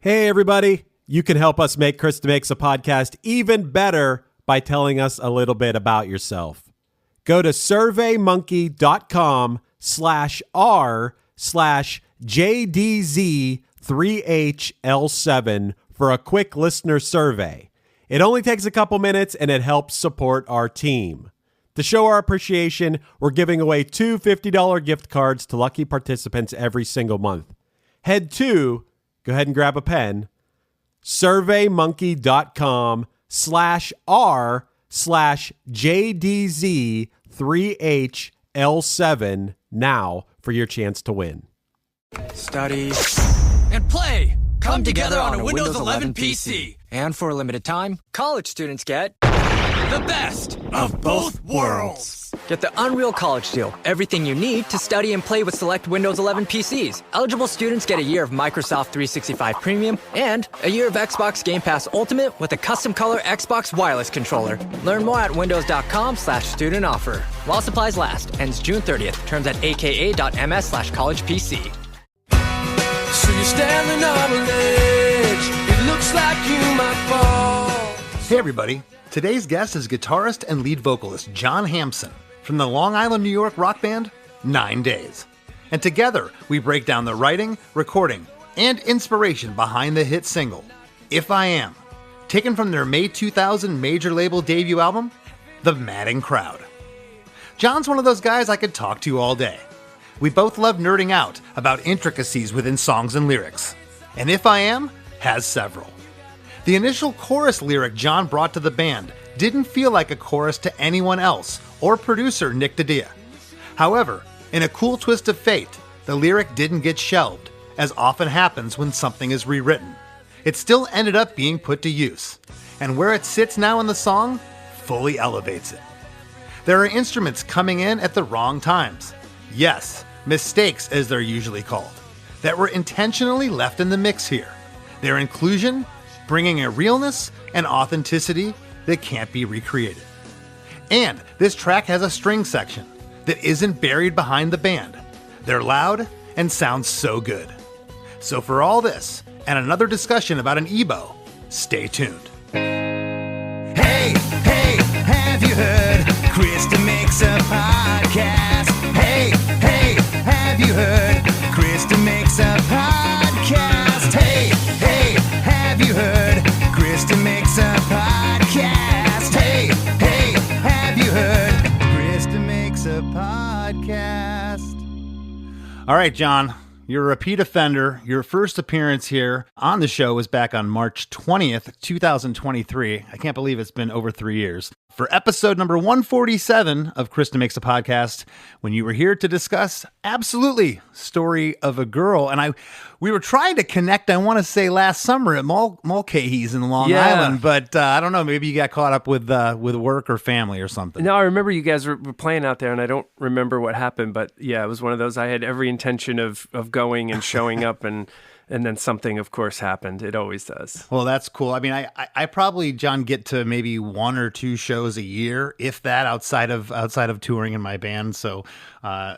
Hey, everybody. You can help us make Chris DeMakes a podcast even better by telling us a little bit about yourself. Go to surveymonkey.com/r/JDZ3HL7 for a quick listener survey. It only takes a couple minutes and it helps support our team. To show our appreciation, we're giving away 2 $50 gift cards to lucky participants every single month. Head to, go ahead and grab a pen, surveymonkey.com/r/JDZ3HL7 now for your chance to win. Study and play come together on a Windows 11 PC. And for a limited time, college students get the best of both worlds. Get the Unreal College Deal. Everything you need to study and play with select Windows 11 PCs. Eligible students get a year of Microsoft 365 Premium and a year of Xbox Game Pass Ultimate with a custom color Xbox wireless controller. Learn more at windows.com/student offer. While supplies last. Ends June 30th. Terms at aka.ms/collegepc. So you're standing on a ledge. It looks like you might fall. Hey everybody, today's guest is guitarist and lead vocalist John Hampson from the Long Island, New York rock band 9 Days. And together we break down the writing, recording, and inspiration behind the hit single, If I Am, taken from their May 2000 major label debut album, The Madding Crowd. John's one of those guys I could talk to all day. We both love nerding out about intricacies within songs and lyrics, and If I Am has several. The initial chorus lyric John brought to the band didn't feel like a chorus to anyone else or producer Nick DeDia. However, in a cool twist of fate, the lyric didn't get shelved, as often happens when something is rewritten. It still ended up being put to use, and where it sits now in the song fully elevates it. There are instruments coming in at the wrong times. Yes, mistakes as they're usually called, that were intentionally left in the mix here. Their inclusion, bringing a realness and authenticity that can't be recreated. And this track has a string section that isn't buried behind the band. They're loud and sound so good. So for all this and another discussion about an EBO, stay tuned. Hey, hey, have you heard? Chris DeMakes a podcast. Hey, hey, have you heard? Chris DeMakes a podcast. Hey, hey, have you heard? Chris DeMakes a podcast. Hey, hey, have you heard? Chris DeMakes a podcast. All right, John, you're a repeat offender. Your first appearance here on the show was back on March 20th, 2023. I can't believe it's been over 3 years. For episode number 147 of Chris DeMakes a Podcast, when you were here to discuss, absolutely, Story of a Girl. And we were trying to connect, I want to say, last summer at Mulcahy's in Long Island, but I don't know, maybe you got caught up with work or family or something. No, I remember you guys were playing out there, and I don't remember what happened, but yeah, it was one of those. I had every intention of going and showing up, and then something, of course, happened. It always does. Well, that's cool. I mean, I probably, John, get to maybe 1 or 2 shows a year, if that, outside of touring in my band. So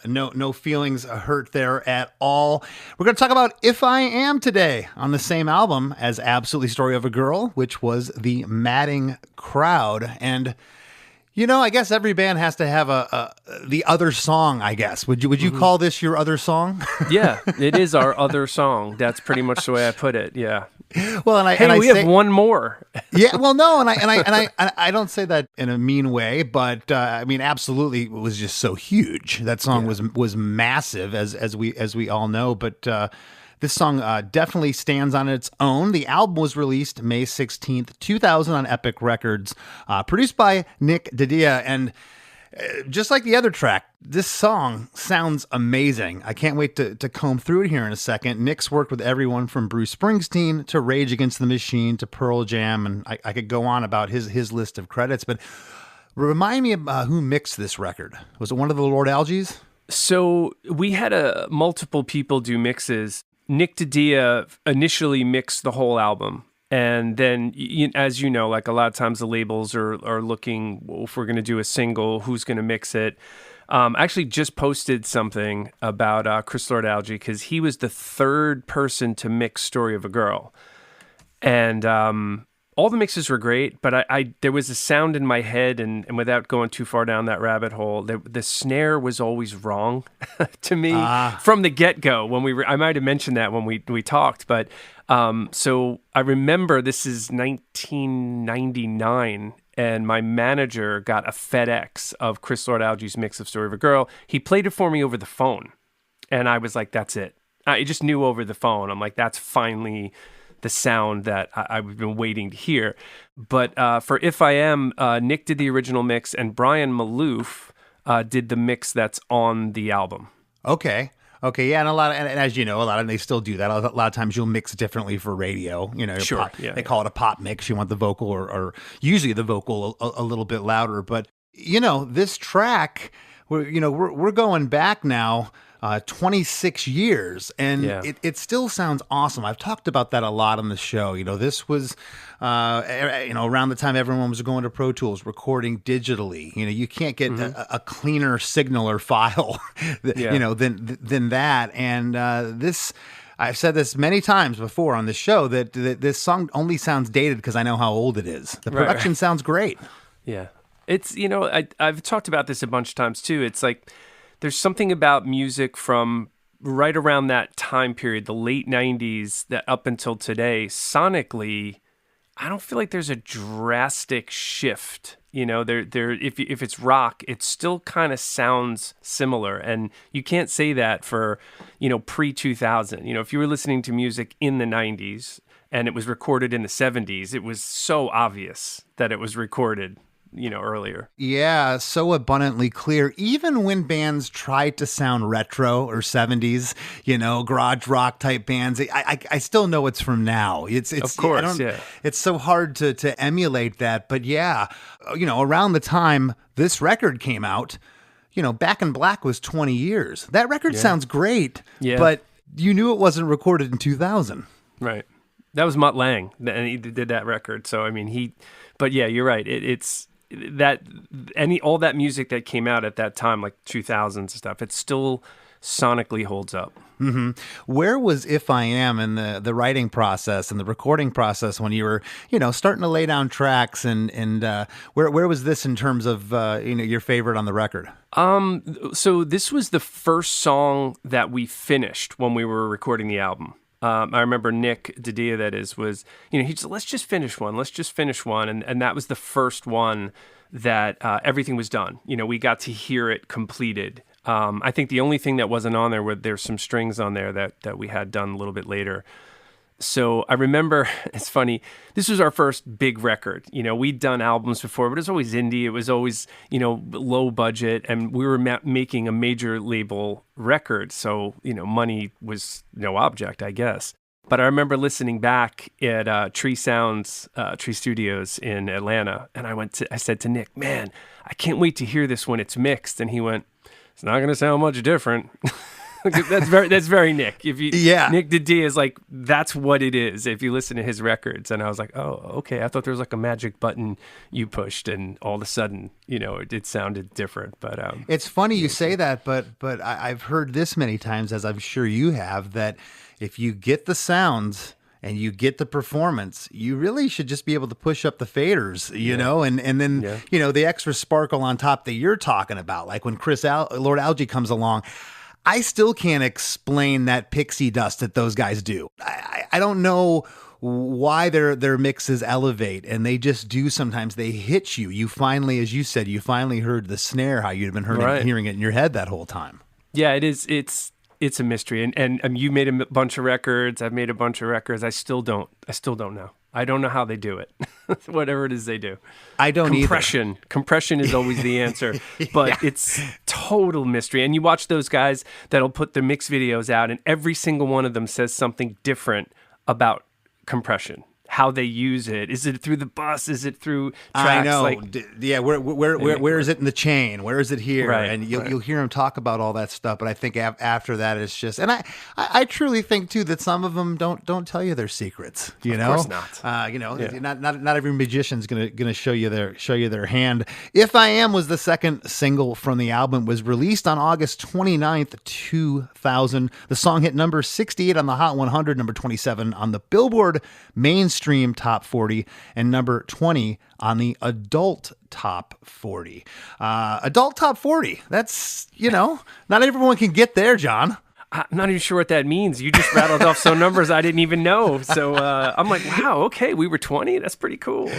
no feelings hurt there at all. We're going to talk about If I Am today on the same album as Absolutely Story of a Girl, which was The Madding Crowd. And you know, I guess every band has to have the other song, I guess. Would you call this your other song? Yeah, it is our other song. That's pretty much the way I put it. Yeah. Well, and we have one more. Yeah. Well, no, and I don't say that in a mean way, but I mean, absolutely, it was just so huge. That song was massive, as we all know. But this song definitely stands on its own. The album was released May 16th, 2000 on Epic Records, produced by Nick DeDia. And just like the other track, this song sounds amazing. I can't wait to comb through it here in a second. Nick's worked with everyone from Bruce Springsteen to Rage Against the Machine to Pearl Jam, and I could go on about his list of credits. But remind me of who mixed this record. Was it one of the Lord Alges? So we had multiple people do mixes. Nick DeDia initially mixed the whole album. And then, as you know, like a lot of times the labels are looking, well, if we're going to do a single, who's going to mix it? I actually just posted something about Chris Lord-Alge because he was the third person to mix Story of a Girl. And all the mixes were great, but there was a sound in my head, and without going too far down that rabbit hole, the snare was always wrong to me from the get-go. I might have mentioned that when we talked, but so I remember this is 1999, and my manager got a FedEx of Chris Lord-Alge's mix of Story of a Girl. He played it for me over the phone, and I was like, that's it. I just knew over the phone. I'm like, that's finally the sound that I've been waiting to hear. But for If I Am, Nick did the original mix, and Brian Malouf did the mix that's on the album. Okay, yeah, and as you know, a lot of them, they still do that. A lot of times you'll mix differently for radio. Sure, pop, they call it a pop mix. You want the vocal or usually the vocal a little bit louder. But this track, we're going back now 26 years, and it still sounds awesome. I've talked about that a lot on the show. This was around the time everyone was going to Pro Tools, recording digitally. You can't get a cleaner signal or file than that. And this, I've said this many times before on the show, that this song only sounds dated because I know how old it is. The production sounds great. Yeah, it's I've talked about this a bunch of times too. It's like there's something about music from right around that time period, the late 90s, that up until today, sonically, I don't feel like there's a drastic shift. If it's rock, it still kind of sounds similar, and you can't say that for pre-2000. If you were listening to music in the 90s and it was recorded in the 70s, it was so obvious that it was recorded earlier. Yeah, so abundantly clear. Even when bands try to sound retro or 70s, garage rock type bands, I still know it's from now. It's of course, It's so hard to emulate that. But yeah, around the time this record came out, Back in Black was 20 years. That record sounds great, but you knew it wasn't recorded in 2000. Right. That was Mutt Lange, and he did that record. So, but yeah, you're right. It's that all that music that came out at that time, like 2000s and stuff, it still sonically holds up. Mm-hmm. Where was If I Am in the writing process and the recording process when you were, starting to lay down tracks, and where was this in terms of, your favorite on the record? So this was the first song that we finished when we were recording the album. I remember Nick Didia, was, he said, let's just finish one. And that was the first one that everything was done. We got to hear it completed. I think the only thing that wasn't on there there's some strings on there that we had done a little bit later. So I remember, it's funny, this was our first big record. We'd done albums before, but it was always indie. It was always, low budget, and we were making a major label record. So, money was no object, I guess. But I remember listening back at Tree Studios in Atlanta, and I said to Nick, man, I can't wait to hear this when it's mixed. And he went, it's not going to sound much different. That's very Nick. Nick Didia is like, that's what it is if you listen to his records. And I was like, oh, okay. I thought there was like a magic button you pushed, and all of a sudden, it sounded different. But it's funny you say that, but I've heard this many times, as I'm sure you have, that if you get the sounds and you get the performance, you really should just be able to push up the faders, and then the extra sparkle on top that you're talking about, like when Chris Lord-Alge comes along. I still can't explain that pixie dust that those guys do. I don't know why their mixes elevate, and they just do. Sometimes they hit you. You finally, as you said, heard the snare, how you'd been hearing it in your head that whole time. Yeah, it is. It's a mystery. And you made a bunch of records. I've made a bunch of records. I still don't know. I don't know how they do it. Whatever it is they do. I don't Compression. either. Compression is always the answer. But it's total mystery. And you watch those guys that'll put their mix videos out, and every single one of them says something different about compression. how they use it. Is it through the bus? Is it through tracks? I know. Like, Where is it in the chain? Where is it here? Right, And you'll hear him talk about all that stuff. But I think after that, it's just, and I truly think too that some of them don't tell you their secrets. Of course not. Not every magician's gonna show you their hand. If I Am was the second single from the album. It was released on August 29th, 2000. The song hit number 68 on the Hot 100, number 27 on the Billboard Mainstream Top 40, and number 20 on the Adult Top 40. Adult Top 40. That's, not everyone can get there, John. I'm not even sure what that means. You just rattled off some numbers I didn't even know. So I'm like, wow, okay, we were 20. That's pretty cool.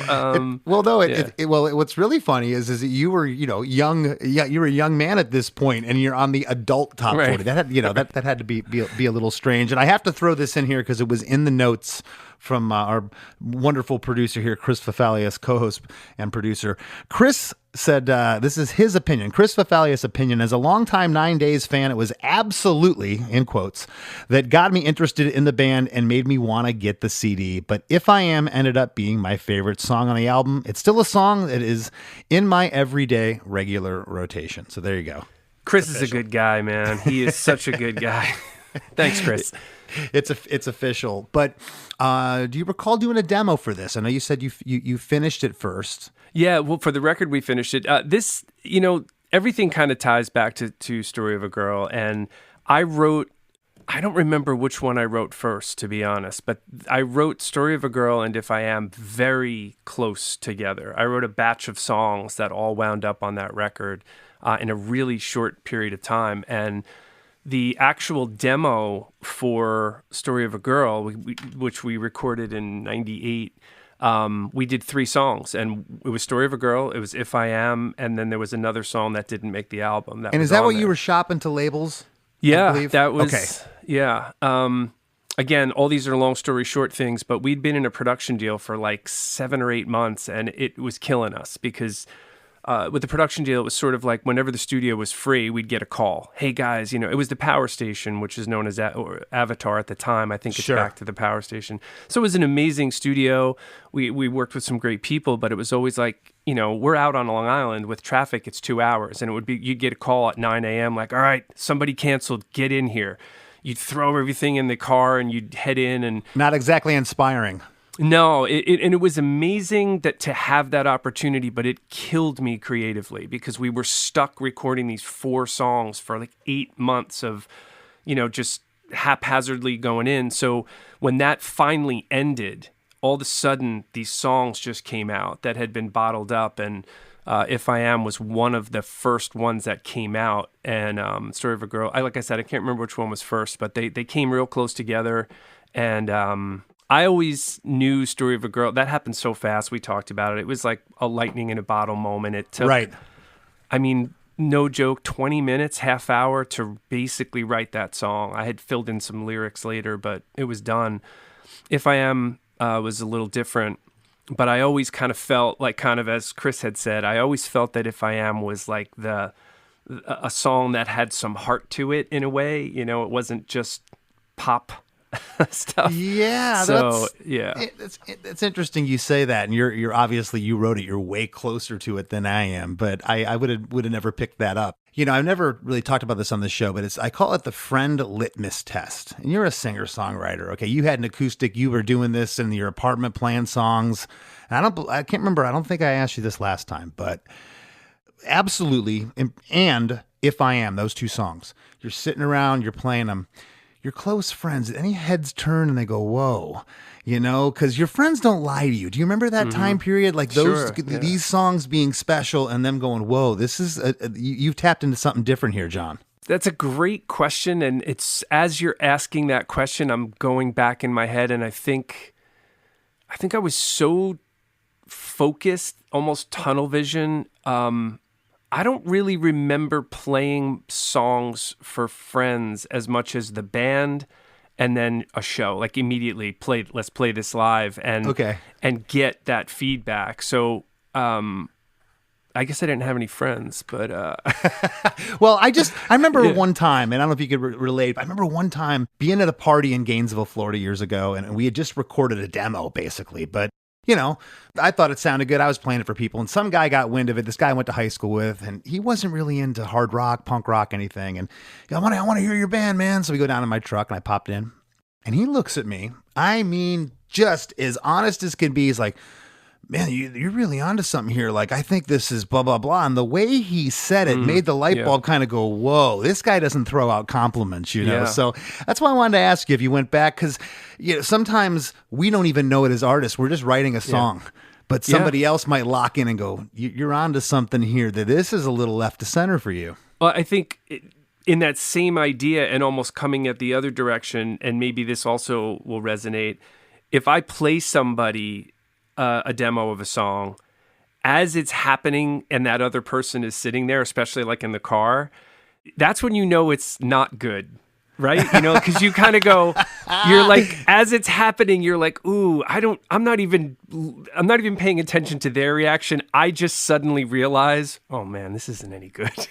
What's really funny is that you were, young. Yeah, you were a young man at this point, and you're on the adult top 40. That had, that had to be a little strange. And I have to throw this in here because it was in the notes from our wonderful producer here, Chris Fafalius, co-host and producer. Chris said, this is his opinion, Chris Fafalius' opinion. As a longtime 9 Days fan, it was absolutely, in quotes, that got me interested in the band and made me want to get the CD. But If I Am ended up being my favorite song on the album. It's still a song that is in my everyday regular rotation. So there you go. Chris is a good guy, man. He is such a good guy. Thanks, Chris. It's official. But do you recall doing a demo for this? I know you said you finished it first. Yeah, well, for the record, we finished it. This, everything kind of ties back to Story of a Girl. And I don't remember which one I wrote first, to be honest, but I wrote Story of a Girl and If I Am very close together. I wrote a batch of songs that all wound up on that record in a really short period of time. And the actual demo for Story of a Girl, which we recorded in 98, we did 3 songs, and it was Story of a Girl, it was If I Am, and then there was another song that didn't make the album. And is that what you were shopping to labels? Yeah, that was, okay. Yeah. Again, all these are long story short things, but we'd been in a production deal for like 7 or 8 months, and it was killing us because with the production deal, it was sort of like whenever the studio was free, we'd get a call. Hey guys, it was the Power Station, which is known as Avatar at the time. I think it's back to the Power Station. So it was an amazing studio. We worked with some great people, but it was always like, we're out on Long Island with traffic. It's 2 hours, and it would be, you'd get a call at 9 a.m. like, all right, somebody canceled, get in here. You'd throw everything in the car and you'd head in, and not exactly inspiring. No, it was amazing to have that opportunity, but it killed me creatively because we were stuck recording these 4 songs for like 8 months of, just haphazardly going in. So when that finally ended, all of a sudden these songs just came out that had been bottled up, and If I Am was one of the first ones that came out, and Story of a Girl, like I said, I can't remember which one was first, but they came real close together, and I always knew Story of a Girl. That happened so fast. We talked about it. It was like a lightning in a bottle moment. It took, I mean, no joke, 20 minutes, half hour to basically write that song. I had filled in some lyrics later, but it was done. If I Am was a little different, but I always kind of felt like, kind of as Chris had said, I always felt that If I Am was like a song that had some heart to it in a way. It wasn't just pop stuff. Yeah. So it's interesting you say that, and you're obviously, you wrote it. You're way closer to it than I am, but I would have never picked that up. I've never really talked about this on the show, but I call it the friend litmus test. And you're a singer-songwriter. Okay. You had an acoustic, you were doing this in your apartment playing songs. And I can't remember. I don't think I asked you this last time, but absolutely. And If I Am, those 2 songs, you're sitting around, you're playing them. Your close friends, any heads turn and they go, whoa, because your friends don't lie to you. Do you remember that time period? Like these songs being special and them going, whoa, this is, you've tapped into something different here, John. That's a great question. And it's, as you're asking that question, I'm going back in my head, and I think I was so focused, almost tunnel vision. I don't really remember playing songs for friends as much as the band and then a show. Like immediately let's play this live and get that feedback. So I guess I didn't have any friends, but Well, I remember one time, and I don't know if you could relate, but I remember one time being at a party in Gainesville, Florida years ago, and we had just recorded a demo basically, but I thought it sounded good. I was playing it for people, and some guy got wind of it. This guy I went to high school with, and he wasn't really into hard rock, punk rock, anything. And I want to hear your band, man. So we go down in my truck, and I popped in, and he looks at me. I mean, just as honest as can be. He's like, man, you're really onto something here. Like, I think this is blah, blah, blah. And the way he said it made the light bulb kind of go, whoa, this guy doesn't throw out compliments, Yeah. So that's why I wanted to ask you if you went back, because sometimes we don't even know it as artists. We're just writing a song. But somebody else might lock in and go, you're onto something here, that this is a little left to center for you. Well, I think in that same idea and almost coming at the other direction, and maybe this also will resonate, if I play somebody a demo of a song, as it's happening and that other person is sitting there, especially like in the car, that's when you know it's not good. Right? Because you kind of go, you're like, as it's happening, you're like, ooh, I'm not even paying attention to their reaction. I just suddenly realize, oh man, this isn't any good.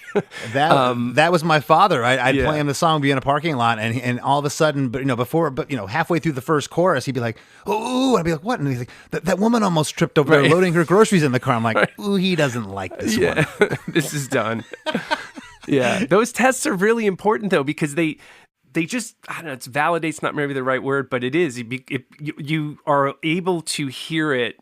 That was my father. I'd play him the song, be in a parking lot, and all of a sudden, halfway through the first chorus, he'd be like, ooh, I'd be like, what? And he's like, that woman almost tripped over there loading her groceries in the car. I'm like, ooh, he doesn't like this one. This is done. Yeah. Those tests are really important though, because they just, I don't know, it's validate's not maybe the right word, but it is. You are able to hear it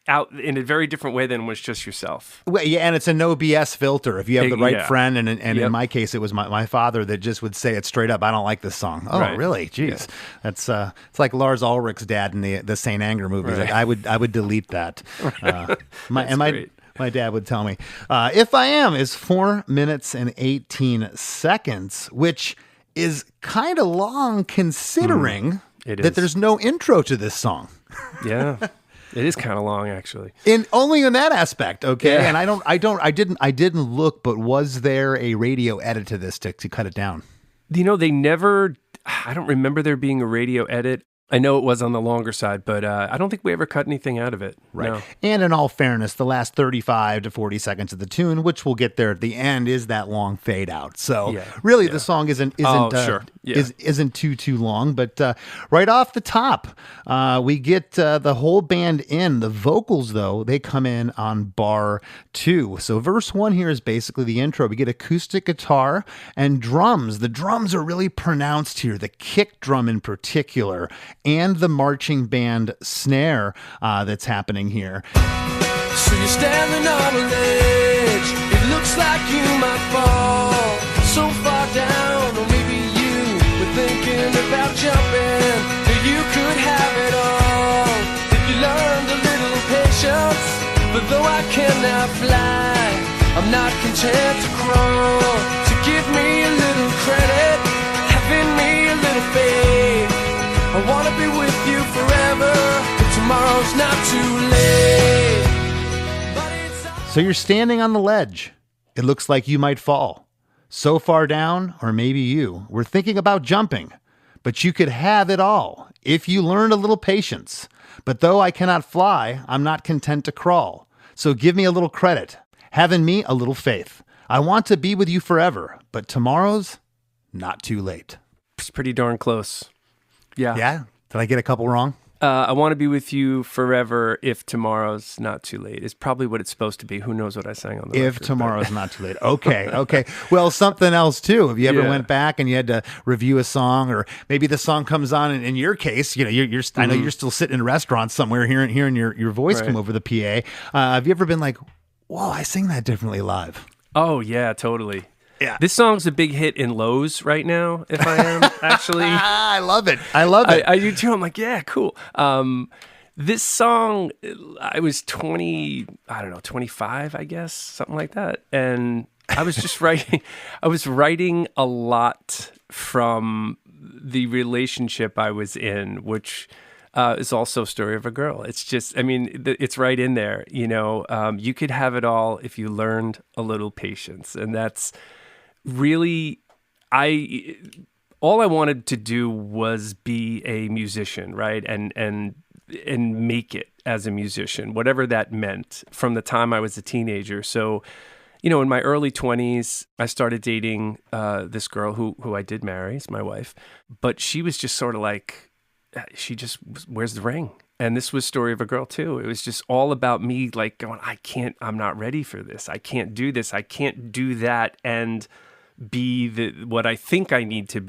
out in a very different way than was just yourself. Well, yeah, and it's a no BS filter. If you have the right friend, and in my case, it was my father that just would say it straight up. I don't like this song. Oh, really? Jeez, yeah. That's it's like Lars Ulrich's dad in the Saint Anger movies. Right. Like, I would delete that. My dad would tell me, "If I Am" is 4 minutes and 18 seconds, which is kind of long considering that there's no intro to this song. Yeah. It is kind of long, actually. Only in that aspect, okay? Yeah. And I didn't look, but was there a radio edit to this to cut it down? They never, I don't remember there being a radio edit. I know it was on the longer side, but I don't think we ever cut anything out of it. Right. No. And in all fairness, the last 35 to 40 seconds of the tune, which we'll get there at the end, is that long fade out. So really the song isn't too long, but right off the top, we get the whole band in. The vocals, though, they come in on bar 2. So verse 1 here is basically the intro. We get acoustic guitar and drums. The drums are really pronounced here, the kick drum in particular, and the marching band snare that's happening here. So you're standing on a ledge, it looks like you might fall so far down, or maybe you were thinking about jumping, that you could have it all if you learned a little patience. But though I cannot fly, I'm not content to crawl. So give me a little credit, having me a little faith. I wanna be with you forever, but tomorrow's not too late. So you're standing on the ledge. It looks like you might fall. So far down, or maybe you were thinking about jumping, but you could have it all if you learned a little patience. But though I cannot fly, I'm not content to crawl. So give me a little credit, having me a little faith. I want to be with you forever, but tomorrow's not too late. It's pretty darn close. Yeah. Yeah? Did I get a couple wrong? I want to be with you forever if tomorrow's not too late. It's probably what it's supposed to be. Who knows what I sang on the record. If tomorrow's not too late. Okay. Well, something else too. If you ever went back and you had to review a song, or maybe the song comes on, and in your case, you're I know you're still sitting in a restaurant somewhere hearing your voice come over the PA. Have you ever been like, whoa, I sing that differently live? Oh, yeah, totally. Yeah. This song's a big hit in Lowe's right now, If I Am, actually. I love it. I do too. I'm like, yeah, cool. This song, I was 25, I guess, something like that. And I was just writing a lot from the relationship I was in, which is also a story of a girl. It's just, it's right in there. You could have it all if you learned a little patience. And that's really, all I wanted to do was be a musician, right? And and make it as a musician, whatever that meant, from the time I was a teenager. So, in my early 20s, I started dating this girl who I did marry, is my wife. But she was just sort of like, where's the ring? And this was Story of a Girl too. It was just all about me like going, I'm not ready for this. I can't do this. I can't do that and be what I think I need to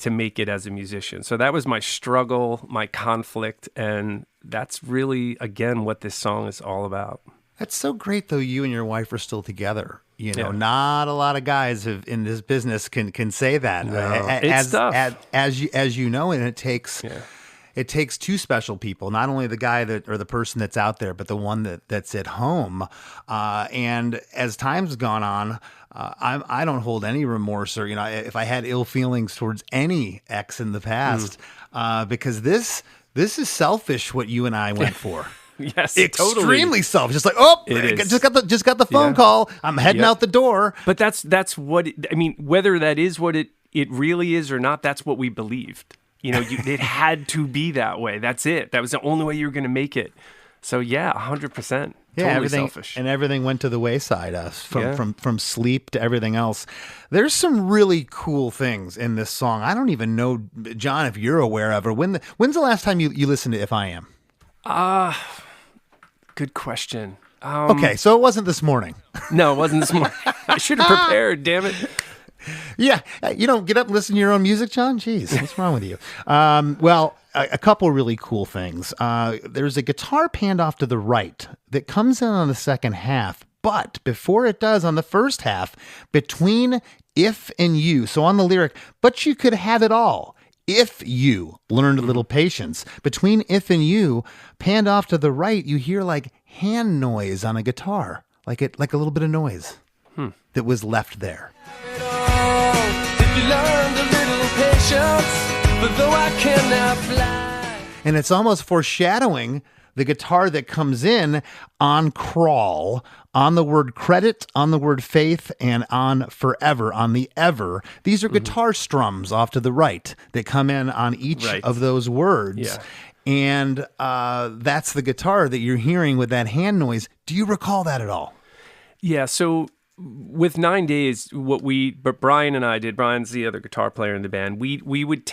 make it as a musician. So that was my struggle, my conflict, and that's really, again, what this song is all about. That's so great, though. You and your wife are still together. Not a lot of guys in this business can say that. No, it's tough. As you know, and it takes. Yeah. It takes two special people, not only the guy or the person that's out there, but the one that's at home. And as time's gone on, I don't hold any remorse or, if I had ill feelings towards any ex in the past, because this is selfish what you and I went for. Yes, extremely totally. selfish. Just like, just got the phone call. I'm heading out the door. But that's what whether that is what it really is or not, that's what we believed. It had to be that way. That's it. That was the only way you were going to make it. So 100%. Totally selfish. And everything went to the wayside. From sleep to everything else. There's some really cool things in this song. I don't even know, John, if you're aware of, or when's the last time you listened to If I Am? Good question. Okay, so it wasn't this morning. No, it wasn't this morning. I should have prepared. Damn it. Yeah, you don't get up and listen to your own music, John? Jeez, what's wrong with you? Well, a couple really cool things. There's a guitar panned off to the right that comes in on the second half, but before it does on the first half, between if and you, so on the lyric, but you could have it all if you learned a little patience. Between if and you, panned off to the right, you hear like hand noise on a guitar, like a little bit of noise that was left there. And it's almost foreshadowing the guitar that comes in on Crawl, on the word credit, on the word faith, and on forever, on the ever. These are guitar strums off to the right that come in on each of those words. Yeah. And that's the guitar that you're hearing with that hand noise. Do you recall that at all? Yeah, so with 9 Days, but Brian and I did, Brian's the other guitar player in the band, we would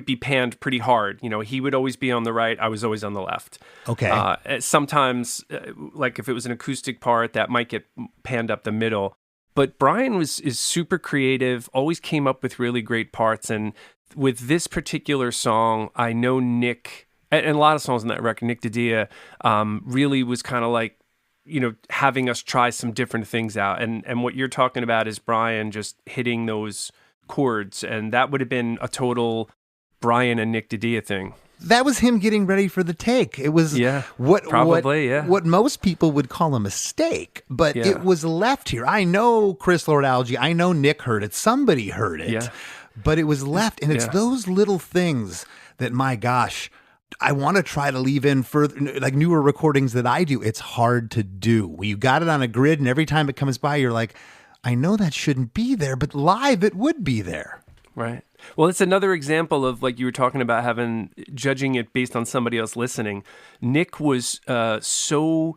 be panned pretty hard. He would always be on the right, I was always on the left. Okay. Sometimes, like if it was an acoustic part, that might get panned up the middle. But Brian is super creative, always came up with really great parts. And with this particular song, I know Nick, and a lot of songs on that record, Nick DeDia, really was kind of like, having us try some different things out. And what you're talking about is Brian just hitting those chords, and that would have been a total Brian and Nick DeDia thing. That was him getting ready for the take. It was what most people would call a mistake, but it was left here. I know Chris Lord-Alge, I know Nick heard it, somebody heard it, but it was left, and it's those little things that, my gosh, I want to try to leave in further, like newer recordings that I do. It's hard to do. You got it on a grid, and every time it comes by, you're like, I know that shouldn't be there, but live it would be there. Right. Well, it's another example of, like you were talking about, judging it based on somebody else listening. Nick was so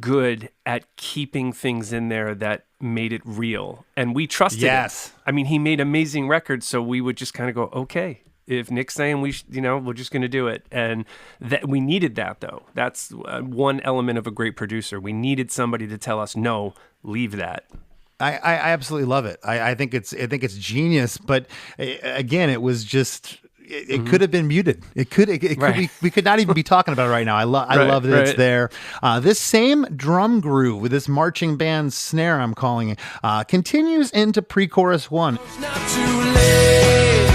good at keeping things in there that made it real, and we trusted him. I mean, he made amazing records, so we would just kind of go, okay. If Nick's saying we're just going to do it. And that we needed that, though. That's one element of a great producer. We needed somebody to tell us, no, leave that. I absolutely love it. I think it's genius. But again, it was just, it could have been muted. It could we could not even be talking about it right now. I love that it's there. This same drum groove with this marching band snare, I'm calling it, continues into pre-chorus 1. It's not too late.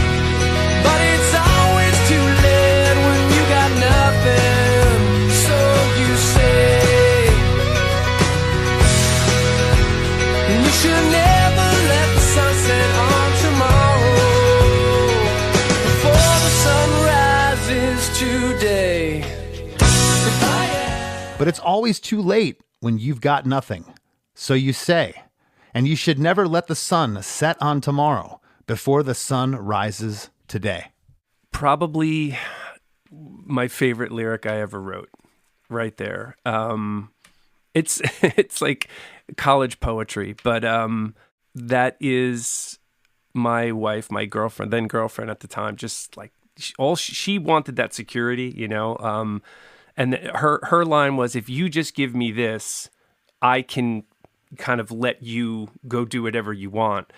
But it's always too late when you got nothing, so you say. And you should never let the sun set on tomorrow before the sun rises today. But it's always too late when you've got nothing, so you say. And you should never let the sun set on tomorrow before the sun rises today. Probably my favorite lyric I ever wrote right there. It's it's like college poetry, but that is my wife, my girlfriend, then girlfriend at the time, just like she wanted that security, you know. And her line was, if you just give me this, I can kind of let you go do whatever you want.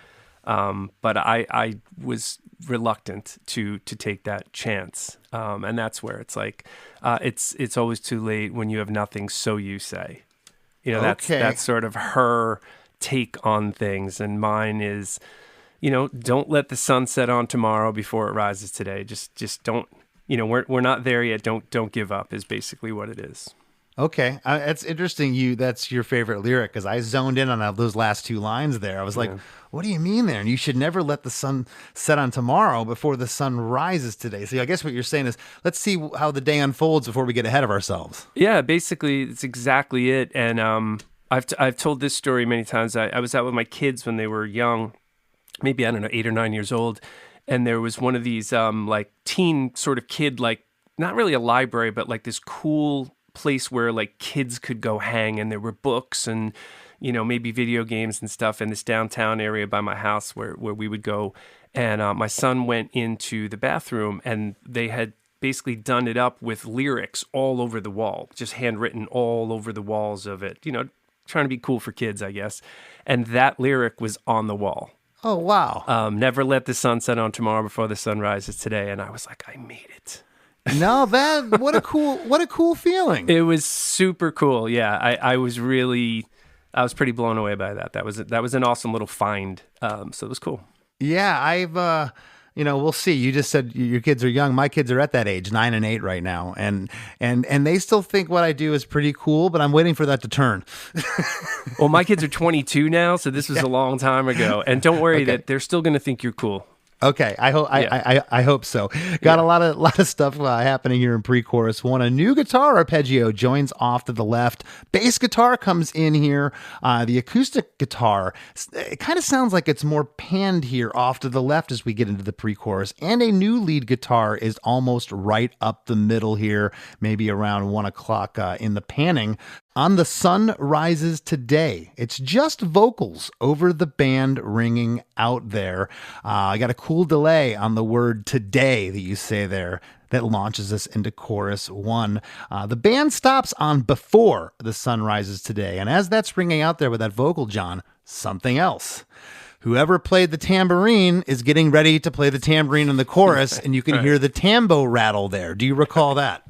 But I was reluctant to take that chance. And that's where it's like, it's always too late when you have nothing, so you say. You know, that's sort of her take on things. And mine is, you know, don't let the sun set on tomorrow before it rises today. Just don't, you know, we're not there yet. Don't give up is basically what it is. Okay, it's interesting. That's your favorite lyric, because I zoned in on those last two lines there. I was like, "What do you mean there?" And you should never let the sun set on tomorrow before the sun rises today. So I guess what you're saying is, let's see how the day unfolds before we get ahead of ourselves. Yeah, basically, it's exactly it. And I've told this story many times. I was out with my kids when they were young, maybe I don't know, 8 or 9 years old, and there was one of these like teen sort of kid, like not really a library, but like this cool place where like kids could go hang, and there were books and, you know, maybe video games and stuff in this downtown area by my house where we would go. And my son went into the bathroom, and they had basically done it up with lyrics all over the wall, just handwritten all over the walls of it, you know, trying to be cool for kids, I guess. And that lyric was on the wall. Oh, wow. Never let the sun set on tomorrow before the sun rises today. And I was like, I made it. No, what a cool feeling. It was super cool. Yeah, I was pretty blown away by that. That was an awesome little find. So it was cool. Yeah, I've we'll see. You just said your kids are young. My kids are at that age, 9 and 8 right now, and they still think what I do is pretty cool. But I'm waiting for that to turn. Well, my kids are 22 now, so this was a long time ago. And don't worry that they're still going to think you're cool. Okay, I hope I hope so. Got a lot of stuff happening here in pre-chorus one. A new guitar arpeggio joins off to the left. Bass guitar comes in here. The acoustic guitar, it kind of sounds like it's more panned here off to the left as we get into the pre-chorus. And a new lead guitar is almost right up the middle here, maybe around 1 o'clock in the panning. On The Sun Rises Today, it's just vocals over the band ringing out there. I got a cool delay on the word today that you say there that launches us into chorus one. The band stops on Before the Sun Rises Today. And as that's ringing out there with that vocal, John, something else. Whoever played the tambourine is getting ready to play the tambourine in the chorus, and you can hear the tambo rattle there. Do you recall that?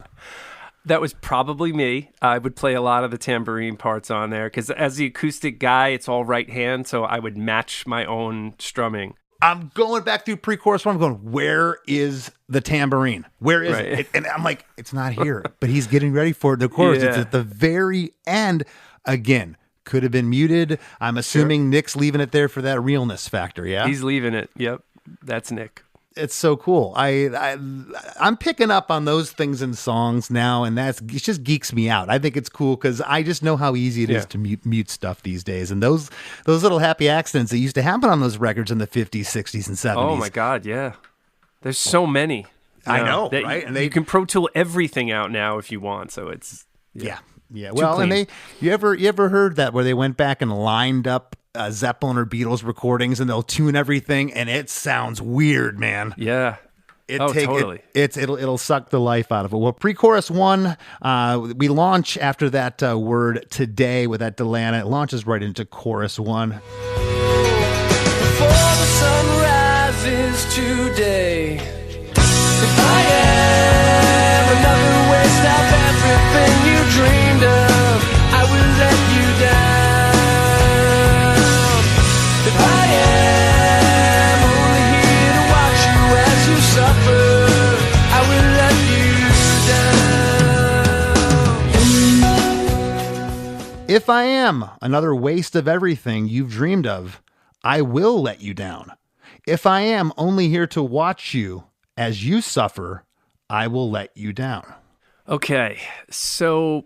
That was probably me. I would play a lot of the tambourine parts on there because as the acoustic guy, it's all right hand, so I would match my own strumming. I'm going back through pre-chorus one. I'm going, where is the tambourine? Where is it? And I'm like, it's not here, but he's getting ready for it. The chorus, it's at the very end. Again, could have been muted. I'm assuming Nick's leaving it there for that realness factor, yeah? He's leaving it. Yep, that's Nick. It's so cool. I'm picking up on those things in songs now, and it just geeks me out. I think it's cool because I just know how easy it is to mute stuff these days. And those little happy accidents that used to happen on those records in the 50s, 60s, and 70s. Oh my God, yeah. There's so many. I know, right? And you can Pro Tool everything out now if you want. So it's yeah. Well, and you ever heard that where they went back and lined up Zeppelin or Beatles recordings and they'll tune everything and it sounds weird, man. Yeah. Totally. It'll suck the life out of it. Well, pre-chorus one, we launch after that word today with that delay, and it launches right into chorus one. Before the sun rises today, if I am another waste of everything you dreamed of, I will let you down. If I am only here to watch you as you suffer, I will let you down. If I am another waste of everything you've dreamed of, I will let you down. If I am only here to watch you as you suffer, I will let you down. Okay, so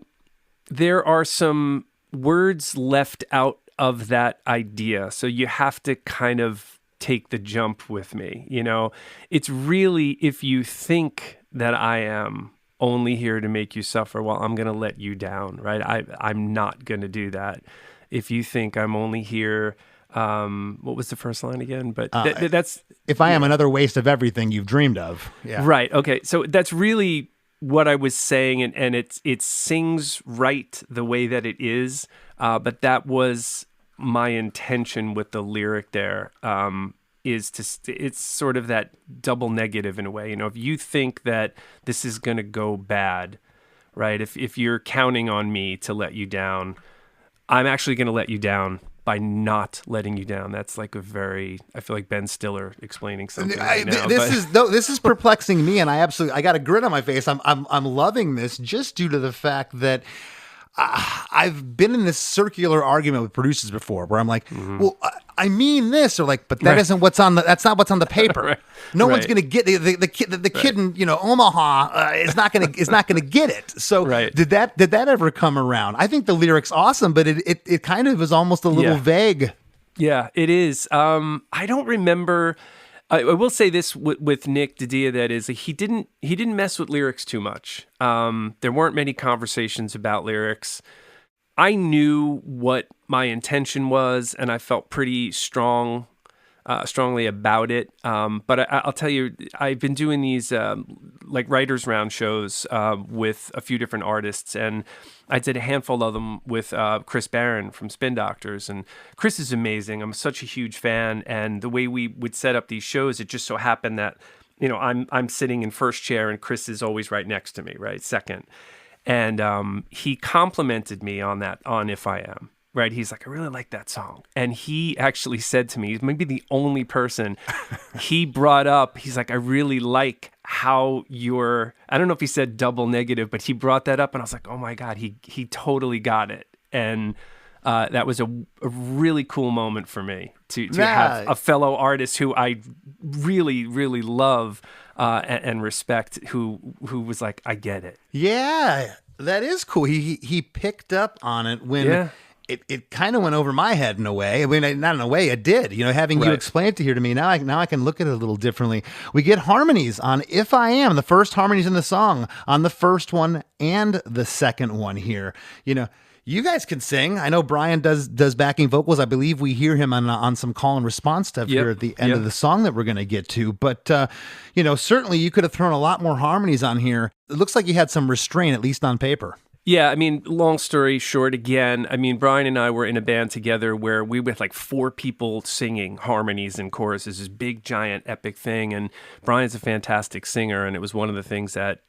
there are some words left out of that idea. So you have to kind of take the jump with me. You know, it's really, if you think that I am only here to make you suffer, well, I'm going to let you down, right? I'm not going to do that. If you think I'm only here, what was the first line again? But that's... If I am another waste of everything you've dreamed of. Yeah. Right. Okay. So that's really what I was saying, and it sings right the way that it is, but that was my intention with the lyric there, it's sort of that double negative in a way. If you think that this is going to go bad, right? If you're counting on me to let you down, I'm actually going to let you down by not letting you down. That's like I feel like Ben Stiller explaining something right now. This is perplexing me, and I got a grin on my face. I'm loving this just due to the fact that I've been in this circular argument with producers before, where I'm like, well, I mean this, or like, but that isn't that's not what's on the paper. Right. No one's going to get the kid in Omaha is not going to get it. So did that ever come around? I think the lyric's awesome, but it kind of is almost a little vague. Yeah, it is. I don't remember. I will say this with Nick Didia, that is, he didn't mess with lyrics too much. There weren't many conversations about lyrics. I knew what my intention was, and I felt pretty strongly about it. But I'll tell you, I've been doing these like writers' round shows with a few different artists, and I did a handful of them with Chris Barron from Spin Doctors, and Chris is amazing. I'm such a huge fan, and the way we would set up these shows, it just so happened that I'm sitting in first chair, and Chris is always right next to me, right second, and he complimented me on If I Am. Right, he's like, I really like that song, and he actually said to me, he's maybe the only person he brought up. He's like, I really like how I don't know if he said double negative, but he brought that up, and I was like, oh my God, he totally got it, and that was a really cool moment for me to have a fellow artist who I really, really love and respect, who was like, I get it. Yeah, that is cool. He picked up on it when. Yeah. It kind of went over my head in a way. I mean, not in a way, it did. Having you explain it here to me, now I can look at it a little differently. We get harmonies on If I Am, the first harmonies in the song, on the first one and the second one here. You guys can sing. I know Brian does backing vocals. I believe we hear him on some call and response stuff here at the end of the song that we're going to get to. But, certainly you could have thrown a lot more harmonies on here. It looks like you had some restraint, at least on paper. Yeah, I mean, long story short, again, Brian and I were in a band together where we were like 4 people singing harmonies and choruses, this big, giant, epic thing. And Brian's a fantastic singer, and it was one of the things that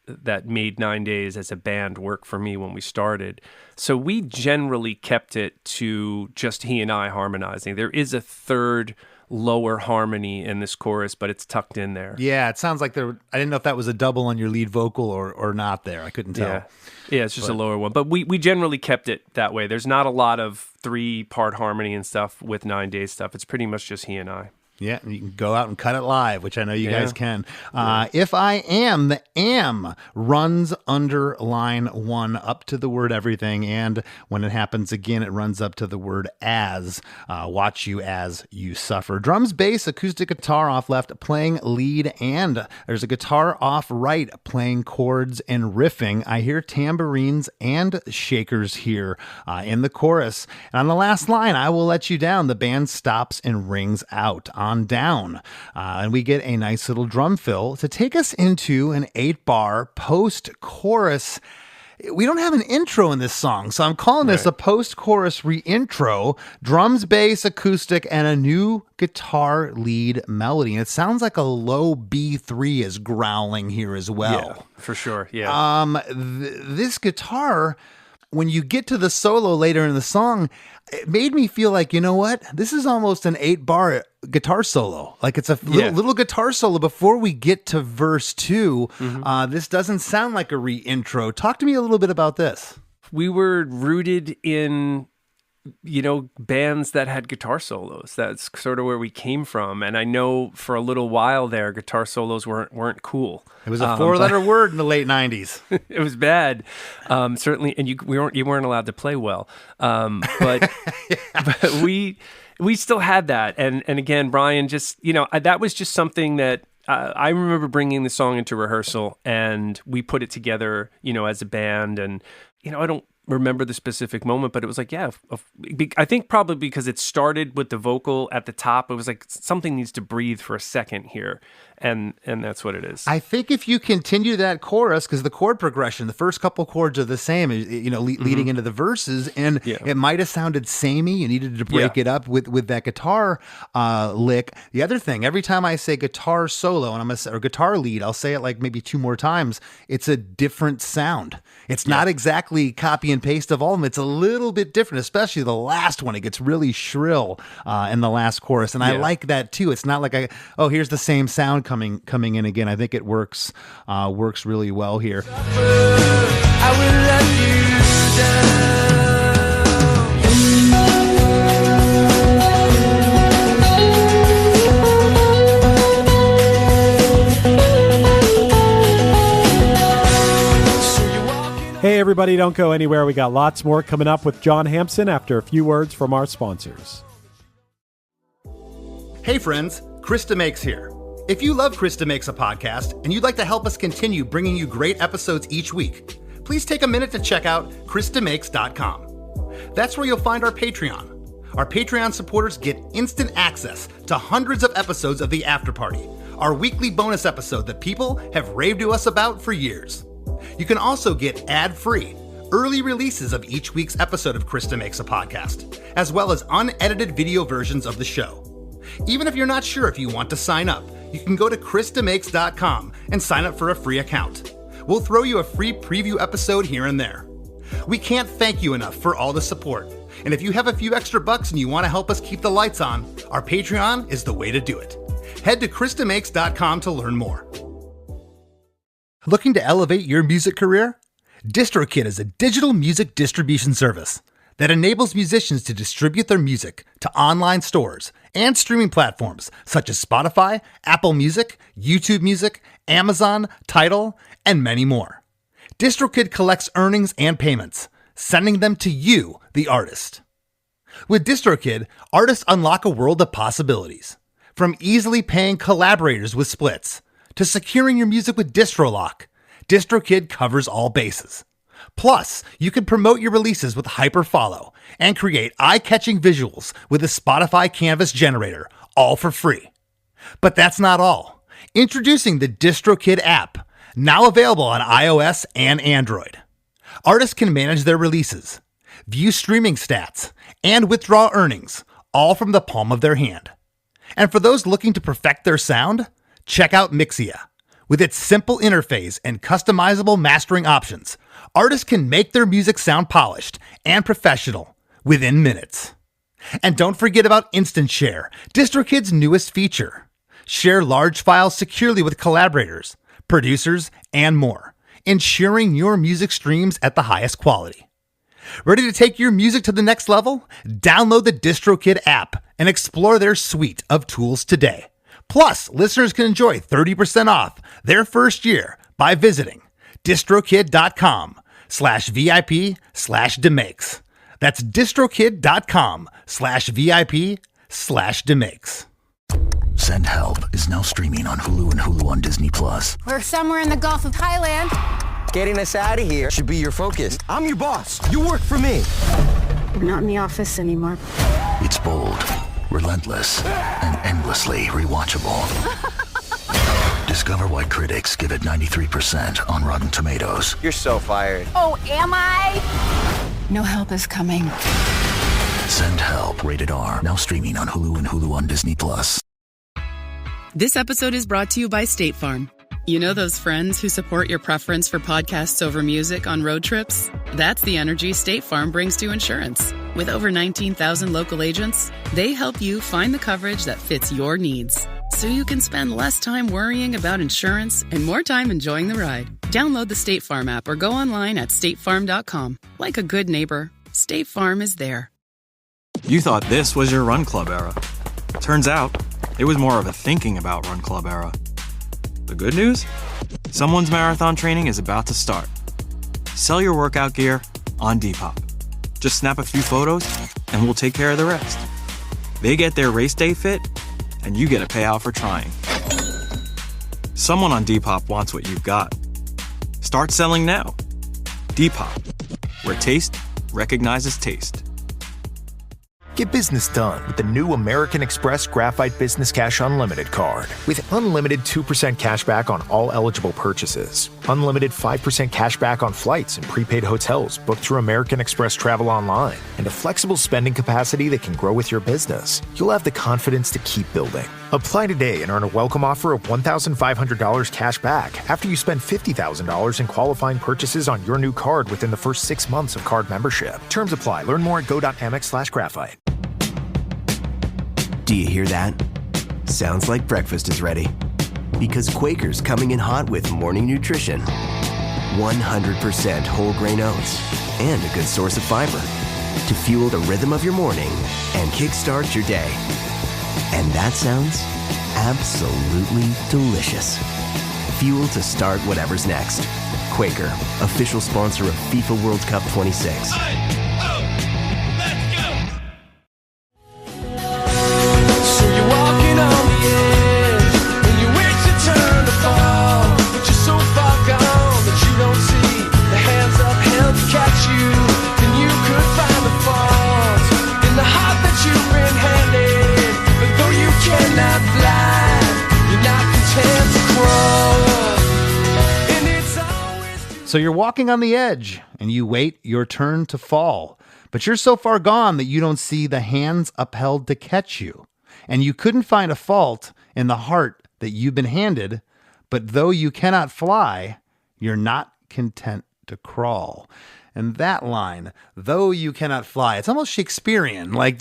made 9 Days as a band work for me when we started. So we generally kept it to just he and I harmonizing. There is a third lower harmony in this chorus, but it's tucked in there. Yeah, it sounds like I didn't know if that was a double on your lead vocal or not there. I couldn't tell. Yeah, it's just a lower one. But we generally kept it that way. There's not a lot of 3-part harmony and stuff with 9 Days stuff. It's pretty much just he and I. Yeah, you can go out and cut it live, which I know you guys can. If I Am, the am runs under line 1 up to the word everything, and when it happens again, it runs up to the word as. Watch you as you suffer. Drums, bass, acoustic guitar off left, playing lead, and there's a guitar off right, playing chords and riffing. I hear tambourines and shakers here in the chorus. And on the last line, I will let you down, the band stops and rings out on down. And we get a nice little drum fill to take us into an 8-bar post-chorus. We don't have an intro in this song, so I'm calling this a post-chorus re-intro. Drums, bass, acoustic, and a new guitar lead melody. And it sounds like a low B3 is growling here as well. Yeah, for sure, yeah. This guitar, when you get to the solo later in the song, it made me feel like, you know what? This is almost an 8-bar guitar solo. Like it's a little guitar solo before we get to verse 2. This doesn't sound like a re-intro. Talk to me a little bit about this. We were rooted in, bands that had guitar solos. That's sort of where we came from. And I know for a little while there, guitar solos weren't cool. It was a 4-letter word in the late 90s. It was bad, certainly, and you weren't allowed to play well. But we still had that, and again, Brian just that was just something that I remember bringing the song into rehearsal, and we put it together, as a band. And, I don't remember the specific moment, but it was like, I think probably because it started with the vocal at the top. It was like something needs to breathe for a second here. And that's what it is. I think if you continue that chorus, because the chord progression, the first couple chords are the same, leading into the verses, and it might have sounded samey. You needed to break it up with that guitar lick. The other thing, every time I say guitar solo or guitar lead, I'll say it like maybe 2 more times. It's a different sound. It's not exactly copy and paste of all of them. It's a little bit different, especially the last one. It gets really shrill in the last chorus, and I like that too. It's not like here's the same sound coming in again. I think it works really well here. I will let you down. Hey everybody, don't go anywhere. We got lots more coming up with John Hampson after a few words from our sponsors. Hey friends, Chris DeMakes here. If you love Chris DeMakes a Podcast and you'd like to help us continue bringing you great episodes each week, please take a minute to check out ChrisDeMakes.com. That's where you'll find our Patreon. Our Patreon supporters get instant access to hundreds of episodes of The After Party, our weekly bonus episode that people have raved to us about for years. You can also get ad-free, early releases of each week's episode of Chris DeMakes a Podcast, as well as unedited video versions of the show. Even if you're not sure if you want to sign up, you can go to ChrisDeMakes.com and sign up for a free account. We'll throw you a free preview episode here and there. We can't thank you enough for all the support. And if you have a few extra bucks and you want to help us keep the lights on, our Patreon is the way to do it. Head to ChrisDeMakes.com to learn more. Looking to elevate your music career? DistroKid is a digital music distribution service that enables musicians to distribute their music to online stores and streaming platforms such as Spotify, Apple Music, YouTube Music, Amazon, Tidal, and many more. DistroKid collects earnings and payments, sending them to you, the artist. With DistroKid, artists unlock a world of possibilities. From easily paying collaborators with splits, to securing your music with DistroLock, DistroKid covers all bases. Plus, you can promote your releases with Hyperfollow and create eye-catching visuals with a Spotify Canvas generator, all for free. But that's not all. Introducing the DistroKid app, now available on iOS and Android. Artists can manage their releases, view streaming stats, and withdraw earnings, all from the palm of their hand. And for those looking to perfect their sound, check out Mixia. With its simple interface and customizable mastering options, artists can make their music sound polished and professional within minutes. And don't forget about Instant Share, DistroKid's newest feature. Share large files securely with collaborators, producers, and more, ensuring your music streams at the highest quality. Ready to take your music to the next level? Download the DistroKid app and explore their suite of tools today. Plus, listeners can enjoy 30% off their first year by visiting distrokid.com/VIP/DeMakes. That's distrokid.com/VIP/DeMakes. Send Help is now streaming on Hulu and Hulu on Disney+. We're somewhere in the Gulf of Thailand. Getting us out of here should be your focus. I'm your boss. You work for me. We're not in the office anymore. It's bold, relentless, and endlessly rewatchable. Discover why critics give it 93% on Rotten Tomatoes. You're so fired. Oh, am I? No help is coming. Send Help, rated R, now streaming on Hulu and Hulu on Disney+. This episode is brought to you by State Farm. You know those friends who support your preference for podcasts over music on road trips? That's the energy State Farm brings to insurance. With over 19,000 local agents, they help you find the coverage that fits your needs, so you can spend less time worrying about insurance and more time enjoying the ride. Download the State Farm app or go online at statefarm.com. Like a good neighbor, State Farm is there. You thought this was your Run Club era. Turns out, it was more of a thinking about Run Club era. The good news? Someone's marathon training is about to start. Sell your workout gear on Depop. Just snap a few photos, and we'll take care of the rest. They get their race day fit, and you get a payout for trying. Someone on Depop wants what you've got. Start selling now. Depop, where taste recognizes taste. Get business done with the new American Express Graphite Business Cash Unlimited card. With unlimited 2% cash back on all eligible purchases, unlimited 5% cash back on flights and prepaid hotels booked through American Express Travel Online, and a flexible spending capacity that can grow with your business, you'll have the confidence to keep building. Apply today and earn a welcome offer of $1,500 cash back after you spend $50,000 in qualifying purchases on your new card within the first 6 months of card membership. Terms apply. Learn more at go.amex/graphite. Do you hear that? Sounds like breakfast is ready. Because Quaker's coming in hot with morning nutrition. 100% whole grain oats and a good source of fiber to fuel the rhythm of your morning and kickstart your day. And that sounds absolutely delicious. Fuel to start whatever's next. Quaker, official sponsor of FIFA World Cup 26. So you're walking on the edge, and you wait your turn to fall. But you're so far gone that you don't see the hands upheld to catch you. And you couldn't find a fault in the heart that you've been handed, but though you cannot fly, you're not content to crawl. And that line, though you cannot fly, it's almost Shakespearean. Like,